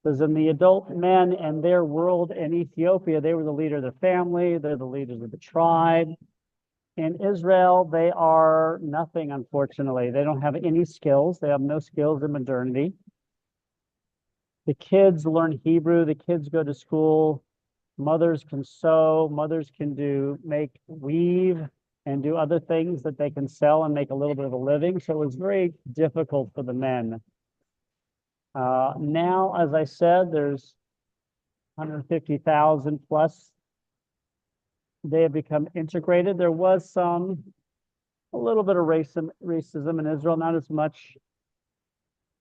because in the adult men and their world in Ethiopia, they were the leader of the family, they're the leaders of the tribe. In Israel, they are nothing, unfortunately. They don't have any skills. They have no skills in modernity. The kids learn Hebrew. The kids go to school. Mothers can sew. Mothers can weave, and do other things that they can sell and make a little bit of a living. So it was very difficult for the men. Now, as I said, there's 150,000 plus. They have become integrated. There was a little bit of racism in Israel, not as much,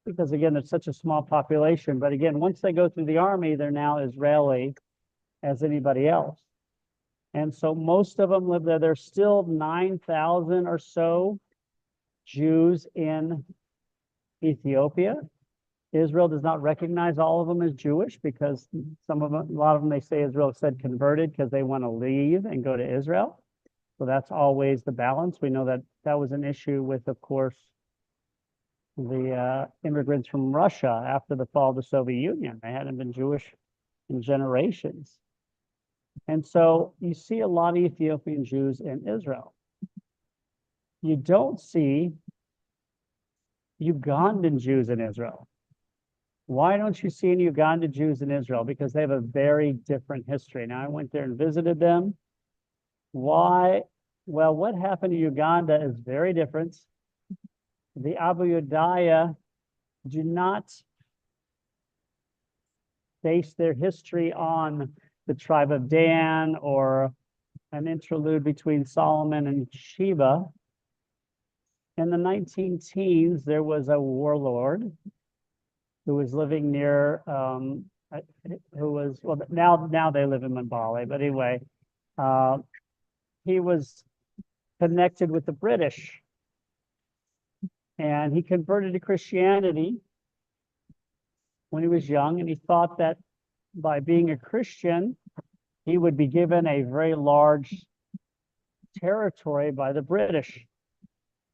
because again, it's such a small population. But again, once they go through the army, they're now Israeli as anybody else. And so most of them live there. There's still 9,000 or so Jews in Ethiopia. Israel does not recognize all of them as Jewish, because a lot of them, they say Israel said converted because they want to leave and go to Israel. So that's always the balance. We know that that was an issue with, of course, the immigrants from Russia after the fall of the Soviet Union. They hadn't been Jewish in generations. And so you see a lot of Ethiopian Jews in Israel. You don't see Ugandan Jews in Israel. Why don't you see any Uganda Jews in Israel? Because they have a very different history. Now, I went there and visited them. Why? Well, what happened to Uganda is very different. The Abu Yudaya do not base their history on the tribe of Dan or an interlude between Solomon and Sheba. In the 19 teens, there was a warlord who was living near, now they live in Mbale, but anyway, he was connected with the British, and he converted to Christianity when he was young, and he thought that by being a Christian, he would be given a very large territory by the British,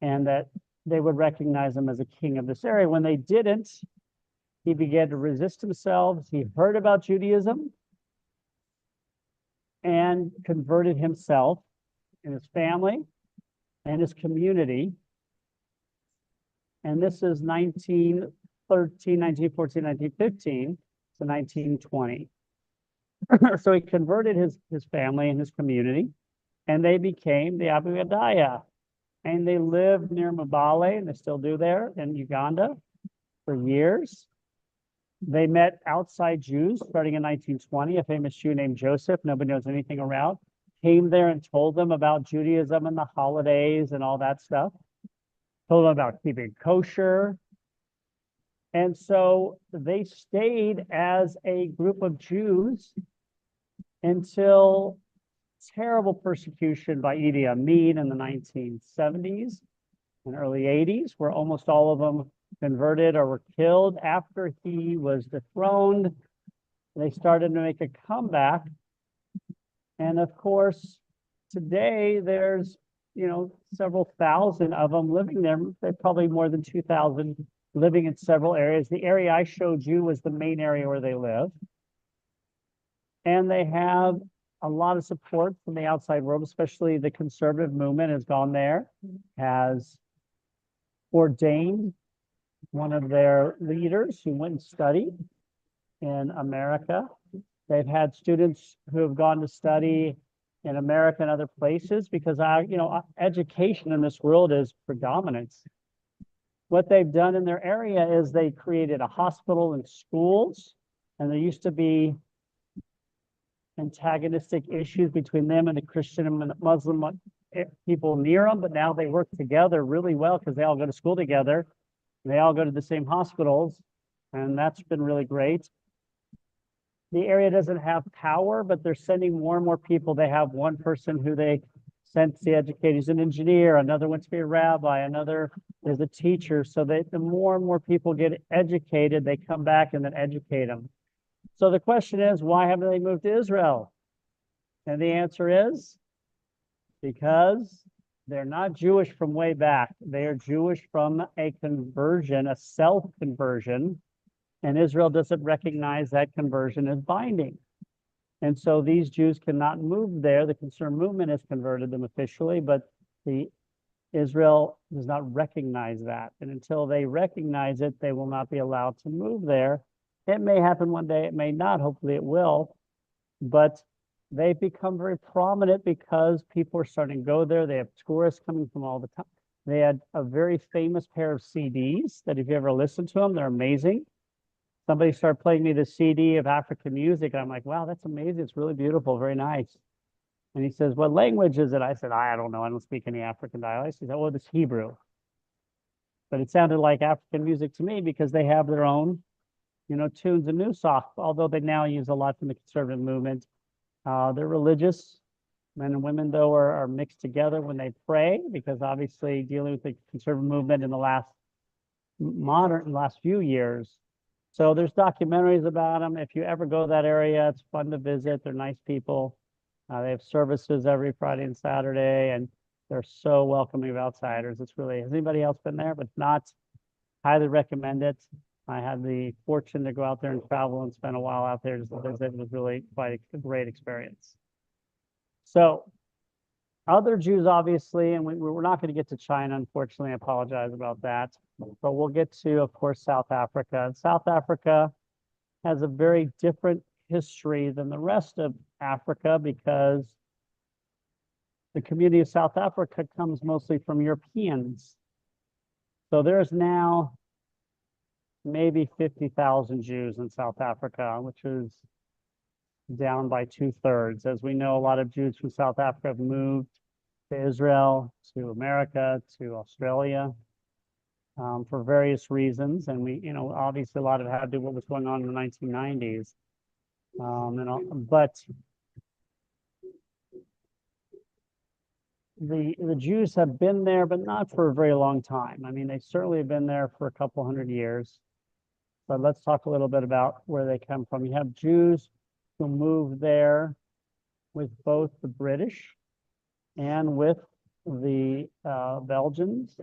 and that they would recognize him as a king of this area. When they didn't, he began to resist himself. He heard about Judaism and converted himself and his family and his community. And this is 1913, 1914, 1915 to 1920. So he converted his family and his community, and they became the Abu Yudaya. And they lived near Mbale, and they still do there in Uganda for years. They met outside Jews starting in 1920. A famous Jew named Joseph, nobody knows anything around, came there and told them about Judaism and the holidays and all that stuff. Told them about keeping kosher. And so they stayed as a group of Jews until terrible persecution by Idi Amin in the 1970s and early 80s, where almost all of them converted or were killed. After he was dethroned, they started to make a comeback. And of course, today there's, several thousand of them living there. They're probably more than 2,000 living in several areas. The area I showed you was the main area where they live. And they have a lot of support from the outside world, especially the conservative movement has gone there, has ordained one of their leaders who went and studied in America. They've had students who have gone to study in America and other places, because education in this world is predominant. What they've done in their area is they created a hospital and schools, and there used to be antagonistic issues between them and the Christian and Muslim people near them, but now they work together really well because they all go to school together. They all go to the same hospitals, and that's been really great. The area doesn't have power, but they're sending more and more people. They have one person who they sent to educate. He's an engineer, another wants to be a rabbi, another is a teacher. So the more and more people get educated, they come back and then educate them. So the question is, why haven't they moved to Israel? And the answer is because they're not Jewish from way back. They are Jewish from a conversion, a self-conversion, and Israel doesn't recognize that conversion as binding. And so these Jews cannot move there. The conservative movement has converted them officially, but the Israel does not recognize that. And until they recognize it, they will not be allowed to move there. It may happen one day, it may not, hopefully it will. But they've become very prominent because people are starting to go there. They have tourists coming from all the time. They had a very famous pair of CDs that if you ever listen to them, they're amazing. Somebody started playing me the CD of African music. And I'm like, wow, that's amazing. It's really beautiful, very nice. And he says, what language is it? I said, I don't know. I don't speak any African dialects. He said, well, it's Hebrew. But it sounded like African music to me because they have their own, tunes and nusach, although they now use a lot from the conservative movement. They're religious. Men and women, though, are mixed together when they pray, because obviously dealing with the conservative movement in the last few years. So there's documentaries about them. If you ever go to that area, it's fun to visit. They're nice people. They have services every Friday and Saturday, and they're so welcoming of outsiders. It's really, has anybody else been there? But not, highly recommend it. I had the fortune to go out there and travel and spend a while out there just to visit. It was really quite a great experience. So other Jews, obviously, and we're not going to get to China, unfortunately. I apologize about that. But we'll get to, of course, South Africa. And South Africa has a very different history than the rest of Africa because the community of South Africa comes mostly from Europeans. So there's now maybe 50,000 Jews in South Africa, which is down by 2/3. As we know, a lot of Jews from South Africa have moved to Israel, to America, to Australia for various reasons. And we, obviously a lot of it had to do with what was going on in the 1990s. But the Jews have been there, but not for a very long time. I mean, they certainly have been there for a couple hundred years. But let's talk a little bit about where they come from. You have Jews who moved there with both the British and with the Belgians.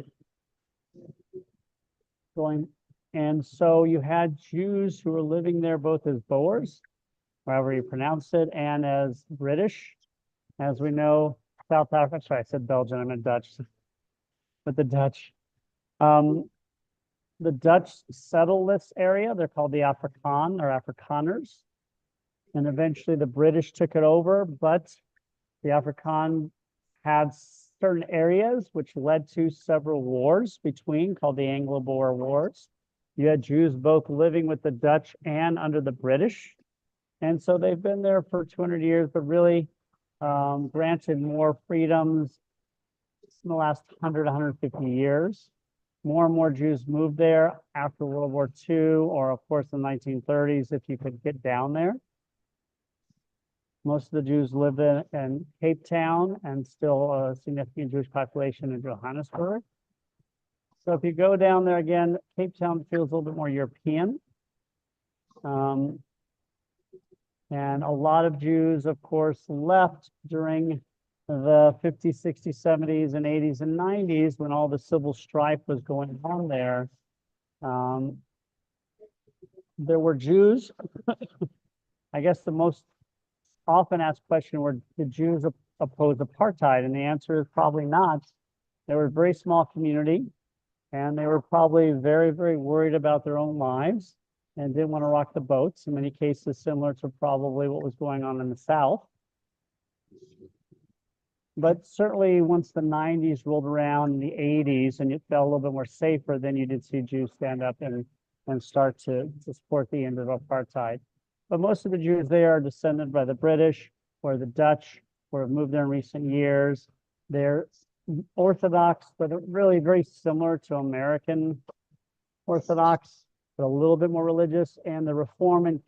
And so you had Jews who were living there both as Boers, however you pronounce it, and as British. As we know, South Africa, sorry, I said Belgian, I meant Dutch, but the Dutch. The Dutch settled this area. They're called the Afrikaan or Afrikaners. And eventually the British took it over, but the Afrikaan had certain areas which led to several wars between, called the Anglo-Boer Wars. You had Jews both living with the Dutch and under the British. And so they've been there for 200 years, but really granted more freedoms in the last 100, 150 years. More and more Jews moved there after World War II, or of course in the 1930s, if you could get down there. Most of the Jews live in Cape Town, and still a significant Jewish population in Johannesburg. So if you go down there again, Cape Town feels a little bit more European. And a lot of Jews, of course, left during the 50s, 60s, 70s, and 80s and 90s when all the civil strife was going on there. There were Jews. I guess the most often asked question were, did Jews oppose apartheid? And the answer is probably not. They were a very small community, and they were probably very, very worried about their own lives and didn't want to rock the boats. In many cases, similar to probably what was going on in the South. But certainly once the 90s rolled around in the 80s and it felt a little bit more safer, then you did see Jews stand up and start to support the end of apartheid. But most of the Jews there are descended by the British or the Dutch, or have moved there in recent years. They're Orthodox, but really very similar to American Orthodox, but a little bit more religious. And the reform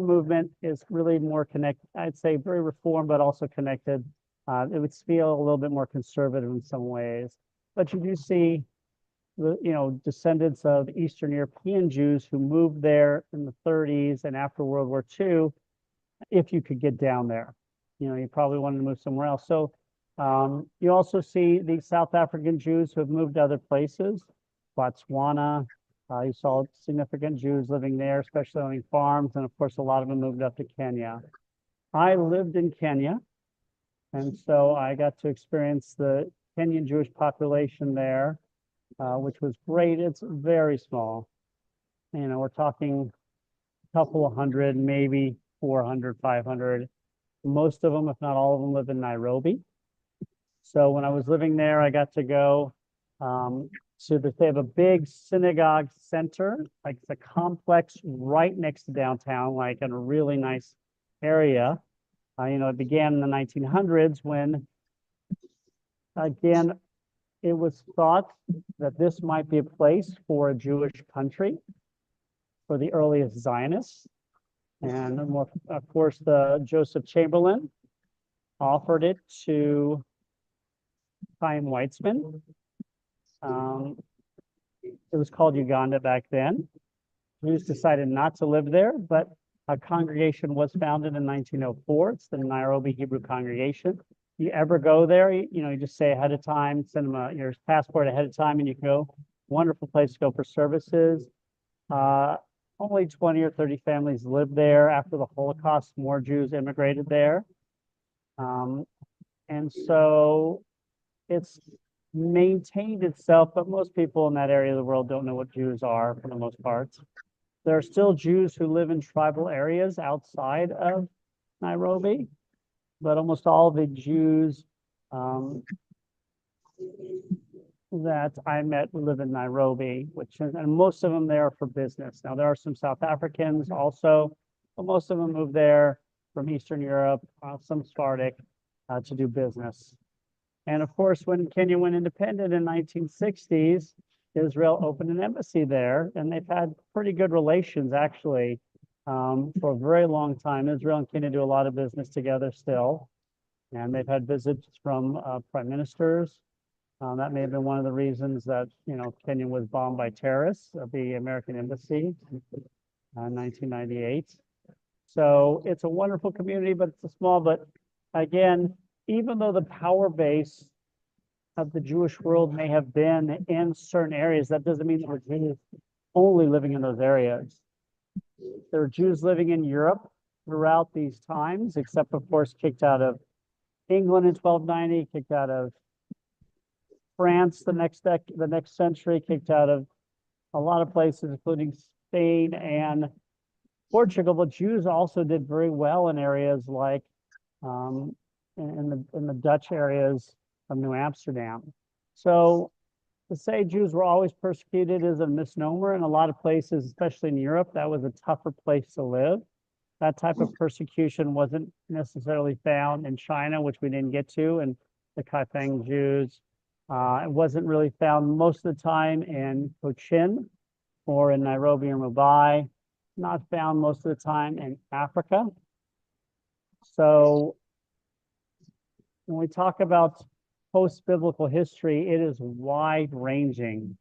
movement is really more connected. I'd say very reform, but also connected. It would feel a little bit more conservative in some ways. But you do see descendants of Eastern European Jews who moved there in the 30s and after World War II, if you could get down there. You probably wanted to move somewhere else. So you also see the South African Jews who have moved to other places, Botswana. You saw significant Jews living there, especially owning farms. And of course, a lot of them moved up to Kenya. I lived in Kenya. And so I got to experience the Kenyan Jewish population there, which was great. It's very small. We're talking a couple of hundred, maybe 400, 500. Most of them, if not all of them, live in Nairobi. So when I was living there, I got to go they have a big synagogue center, like it's a complex right next to downtown, like in a really nice area. It began in the 1900s when, again, it was thought that this might be a place for a Jewish country for the earliest Zionists. And of course, the Joseph Chamberlain offered it to Chaim Weizmann. It was called Uganda back then. Jews decided not to live there, but a congregation was founded in 1904. It's the Nairobi Hebrew Congregation. You ever go there, you just say ahead of time, send them your passport ahead of time, and you can go. Wonderful place to go for services. Only 20 or 30 families lived there. After the Holocaust, more Jews immigrated there. And so it's maintained itself, but most people in that area of the world don't know what Jews are for the most part. There are still Jews who live in tribal areas outside of Nairobi, but almost all the Jews that I met live in Nairobi, and most of them there for business. Now, there are some South Africans also, but most of them moved there from Eastern Europe, some Sephardic, to do business. And of course, when Kenya went independent in 1960s, Israel opened an embassy there, and they've had pretty good relations, actually, for a very long time. Israel and Kenya do a lot of business together still, and they've had visits from prime ministers. That may have been one of the reasons that, Kenya was bombed by terrorists of the American embassy in 1998. So it's a wonderful community, but it's small. But again, even though the power base of the Jewish world may have been in certain areas, that doesn't mean there were Jews only living in those areas. There were Jews living in Europe throughout these times, except, of course, kicked out of England in 1290, kicked out of France the next century, kicked out of a lot of places, including Spain and Portugal. But Jews also did very well in areas like in the Dutch areas of New Amsterdam. So to say Jews were always persecuted is a misnomer. In a lot of places, especially in Europe, that was a tougher place to live. That type of persecution wasn't necessarily found in China, which we didn't get to, and the Kaifeng Jews. It wasn't really found most of the time in Cochin or in Nairobi or Mumbai, not found most of the time in Africa. So when we talk about post-biblical history, it is wide-ranging.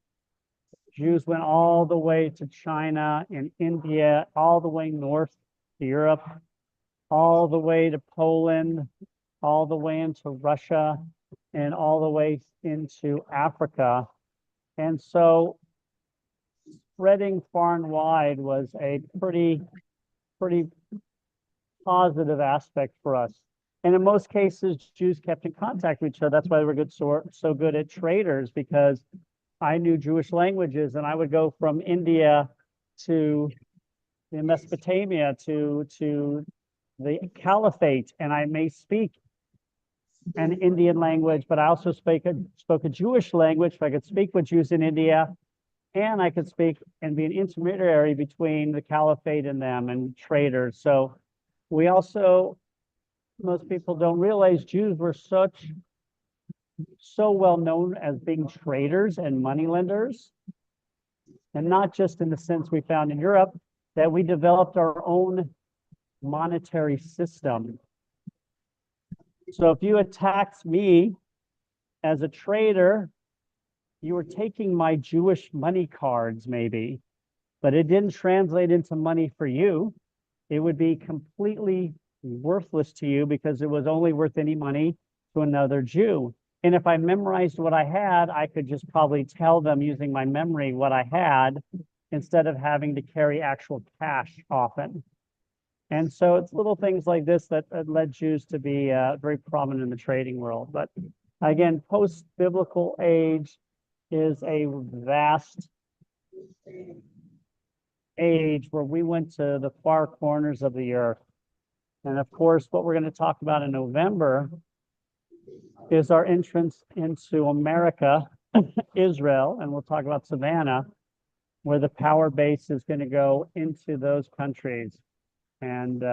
Jews went all the way to China and India, all the way north to Europe, all the way to Poland, all the way into Russia, and all the way into Africa. And so spreading far and wide was a pretty positive aspect for us. And in most cases, Jews kept in contact with each other. That's why they were so good at traders, because I knew Jewish languages, and I would go from India to Mesopotamia to the Caliphate, and I may speak an Indian language, but I also spoke a Jewish language, so I could speak with Jews in India, and I could speak and be an intermediary between the Caliphate and them and traders. So we also, most people don't realize Jews were so well known as being traders and moneylenders, and not just in the sense we found in Europe, that we developed our own monetary system. So if you attacked me as a trader you were taking my Jewish money cards, maybe, but it didn't translate into money for you. It would be completely worthless to you because it was only worth any money to another Jew. And if I memorized what I had, I could just probably tell them using my memory what I had instead of having to carry actual cash often. And so it's little things like this that led Jews to be very prominent in the trading world. But again, post-biblical age is a vast age where we went to the far corners of the earth. And of course, what we're going to talk about in November is our entrance into America, Israel, and we'll talk about Savannah, where the power base is going to go into those countries. And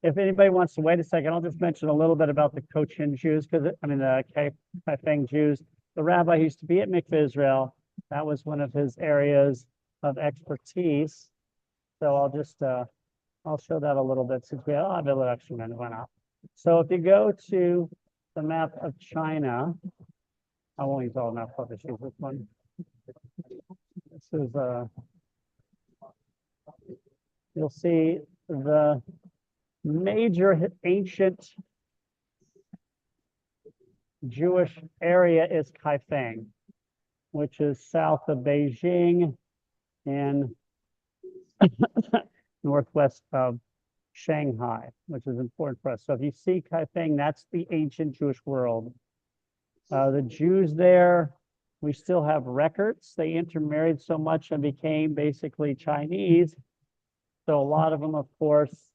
if anybody wants to wait a second, I'll just mention a little bit about the Cochin Jews, because the Kaifeng Jews. The rabbi used to be at Mikveh Israel. That was one of his areas of expertise. So I'll just I'll show that a little bit since we have a little extra minute. Why not? So if you go to the map of China, I won't use all map photos. Use this one. This is you'll see the major ancient Jewish area is Kaifeng, which is south of Beijing and northwest of Shanghai, which is important for us. So if you see Kaifeng, that's the ancient Jewish world. The Jews there, we still have records. They intermarried so much and became basically Chinese. So a lot of them, of course,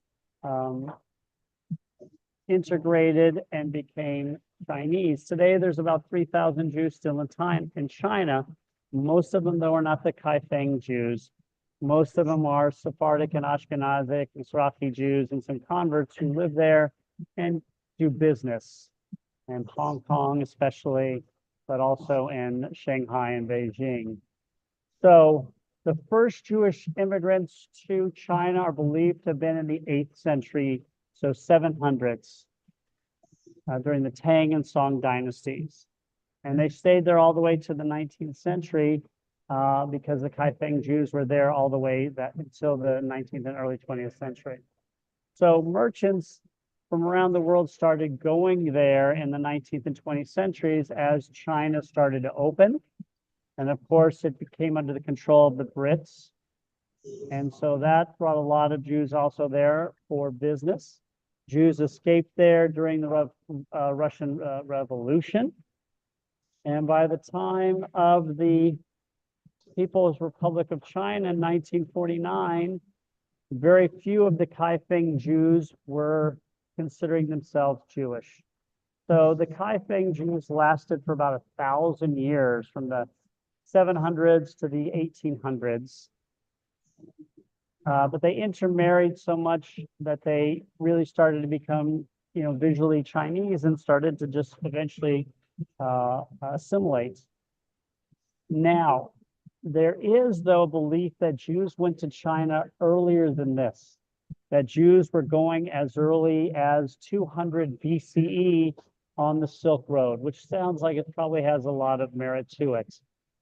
integrated and became Chinese. Today, there's about 3,000 Jews still in China. Most of them, though, are not the Kaifeng Jews. Most of them are Sephardic and Ashkenazic and Mizrahi Jews and some converts who live there and do business in Hong Kong, especially, but also in Shanghai and Beijing. So the first Jewish immigrants to China are believed to have been in the 8th century, so 700s, during the Tang and Song dynasties. And they stayed there all the way to the 19th century because the Kaifeng Jews were there all the way until the 19th and early 20th century. So merchants from around the world started going there in the 19th and 20th centuries as China started to open. And of course, it became under the control of the Brits. And so that brought a lot of Jews also there for business. Jews escaped there during the Russian Revolution. And by the time of the People's Republic of China in 1949, very few of the Kaifeng Jews were considering themselves Jewish. So the Kaifeng Jews lasted for about 1,000 years, from the 700s to the 1800s. But they intermarried so much that they really started to become, visually Chinese and started to just eventually assimilate. Now, there is, though, a belief that Jews went to China earlier than this, that Jews were going as early as 200 BCE on the Silk Road, which sounds like it probably has a lot of merit to it.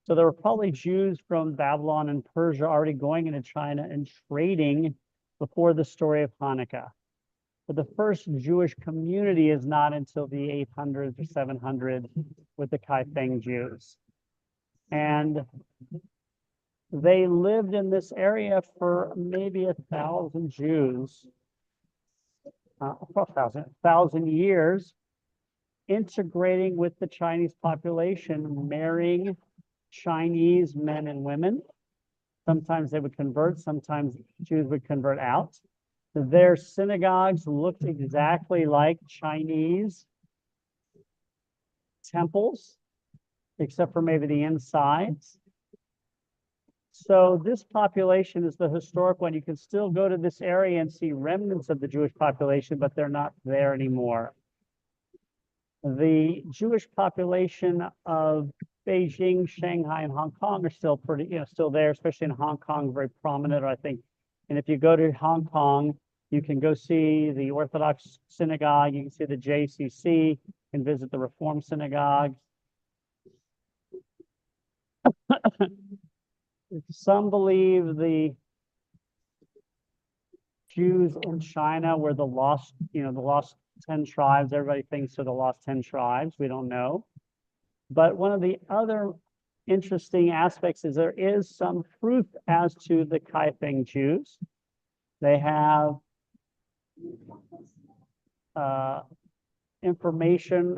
So there were probably Jews from Babylon and Persia already going into China and trading before the story of Hanukkah. But the first Jewish community is not until the 800s or 700s with the Kaifeng Jews. And they lived in this area for maybe 1,000 Jews, 1,000 years, integrating with the Chinese population, marrying Chinese men and women. Sometimes they would convert, sometimes Jews would convert out. Their synagogues looked exactly like Chinese temples, except for maybe the insides. So this population is the historic one. You can still go to this area and see remnants of the Jewish population, but they're not there anymore. The Jewish population of Beijing, Shanghai, and Hong Kong are still still there, especially in Hong Kong, very prominent, I think. And if you go to Hong Kong, you can go see the Orthodox synagogue, you can see the JCC, and visit the Reform synagogue. Some believe the Jews in China were the lost, the lost 10 tribes. Everybody thinks they're the lost 10 tribes. We don't know. But one of the other interesting aspects is there is some proof as to the Kaifeng Jews. They have information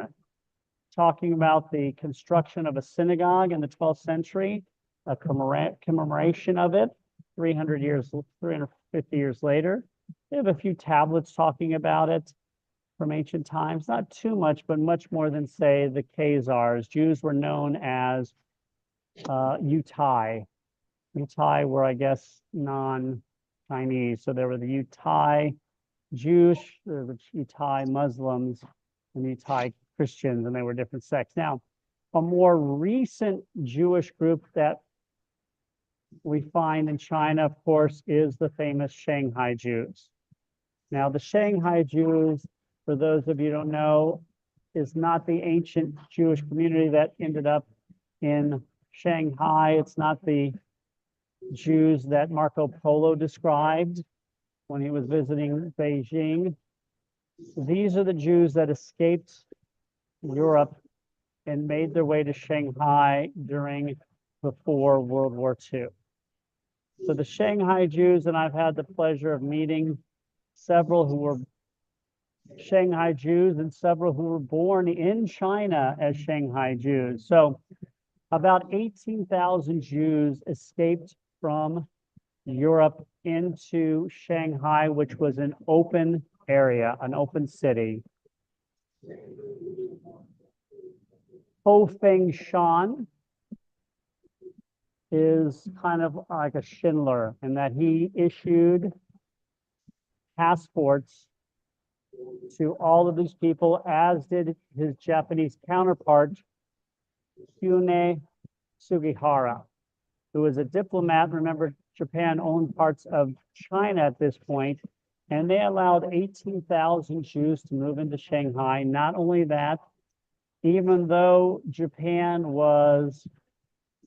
talking about the construction of a synagogue in the 12th century, a commemoration of it 350 years later. They have a few tablets talking about it from ancient times, not too much, but much more than, say, the Khazars. Jews were known as Yutai. Yutai were, I guess, non-Chinese. So there were the Yutai Jewish, the Yutai Muslims, and Yutai Christians, and they were different sects. Now, a more recent Jewish group that we find in China, of course, is the famous Shanghai Jews. Now, the Shanghai Jews, for those of you who don't know, is not the ancient Jewish community that ended up in Shanghai. It's not the Jews that Marco Polo described when he was visiting Beijing. These are the Jews that escaped Europe and made their way to Shanghai before World War II. So the Shanghai Jews, and I've had the pleasure of meeting several who were Shanghai Jews and several who were born in China as Shanghai Jews. So about 18,000 Jews escaped from Europe into Shanghai, which was an open area, an open city. Ho Feng Shan is kind of like a Schindler in that he issued passports to all of these people, as did his Japanese counterpart, Kune Sugihara, who was a diplomat. Remember, Japan owned parts of China at this point, and they allowed 18,000 Jews to move into Shanghai. Not only that, even though Japan was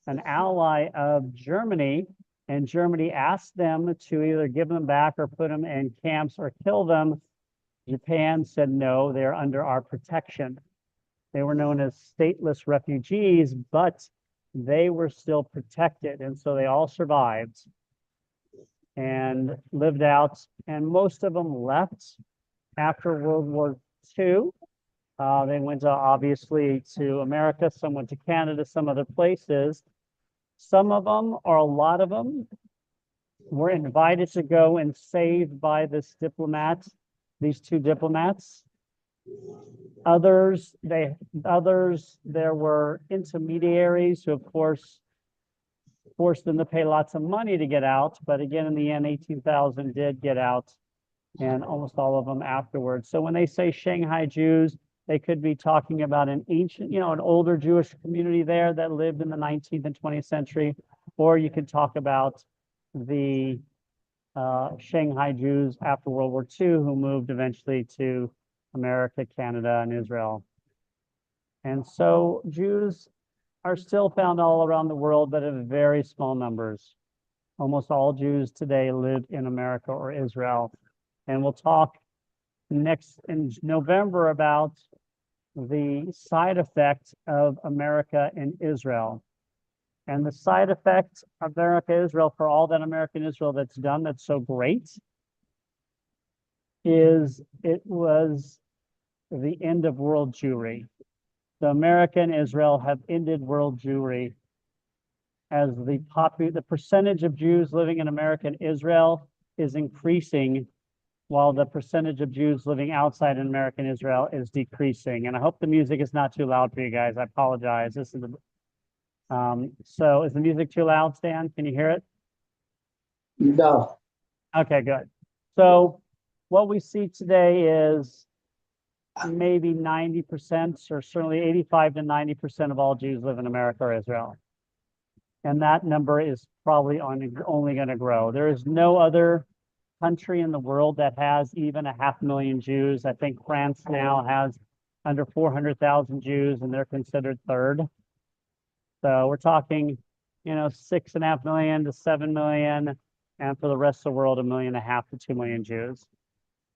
an ally of Germany, and Germany asked them to either give them back or put them in camps or kill them, Japan said no, they're under our protection. They were known as stateless refugees, but they were still protected, and so they all survived and lived out, and most of them left after World War II. They went obviously to America, some went to Canada, some other places. Some of them, or a lot of them, were invited to go and saved by this diplomat, these two diplomats. Others, there were intermediaries who, of course, forced them to pay lots of money to get out. But again, in the end, 18,000 did get out, and almost all of them afterwards. So when they say Shanghai Jews, they could be talking about an ancient, an older Jewish community there that lived in the 19th and 20th century, or you could talk about the Shanghai Jews after World War II who moved eventually to America, Canada, and Israel. And so Jews are still found all around the world, but in very small numbers. Almost all Jews today live in America or Israel. And we'll talk next in November about the side effect of America and Israel. And the side effect of America-Israel, for all that American-Israel that's done that's so great, is it was the end of world Jewry. The America and Israel have ended world Jewry, as the percentage of Jews living in America and Israel is increasing, while the percentage of Jews living outside in America and Israel is decreasing. And I hope the music is not too loud for you guys. I apologize. This is so is the music too loud, Stan? Can you hear it? No. Okay, good. So what we see today is maybe 90%, or certainly 85 to 90% of all Jews live in America or Israel. And that number is probably only going to grow. There is no other country in the world that has even 500,000 Jews. I think France now has under 400,000 Jews, and they're considered third. So we're talking, 6.5 million to 7 million, and for the rest of the world, 1.5 million to 2 million Jews.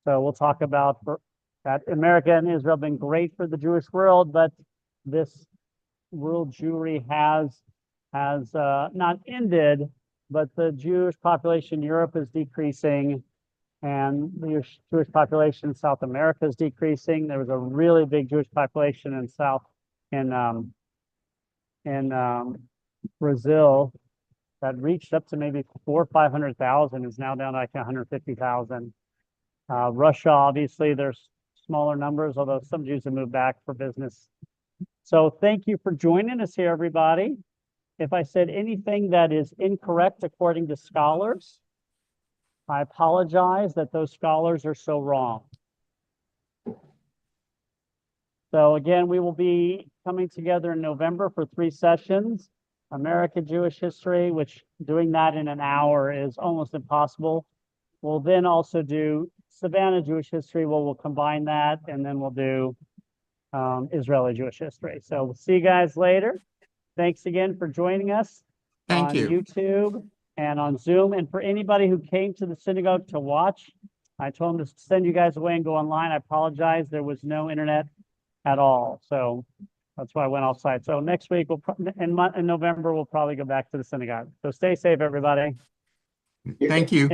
So we'll talk about that. America and Israel have been great for the Jewish world, but this world Jewry has not ended, but the Jewish population in Europe is decreasing, and the Jewish population in South America is decreasing. There was a really big Jewish population in Brazil that reached up to maybe 400,000 or 500,000, is now down to like 150,000. Russia, obviously, there's smaller numbers, although some Jews have moved back for business. So thank you for joining us here, everybody. If I said anything that is incorrect according to scholars, I apologize that those scholars are so wrong. So again, we will be coming together in November for 3 sessions. American Jewish history, which doing that in an hour is almost impossible. We'll then also do Savannah Jewish history, where we'll combine that, and then we'll do Israeli Jewish history. So we'll see you guys later. Thanks again for joining us Thank on you. YouTube and on Zoom. And for anybody who came to the synagogue to watch, I told them to send you guys away and go online. I apologize. There was no internet at all. So that's why I went offsite. So next week, in November, we'll probably go back to the synagogue. So stay safe, everybody. Thank you.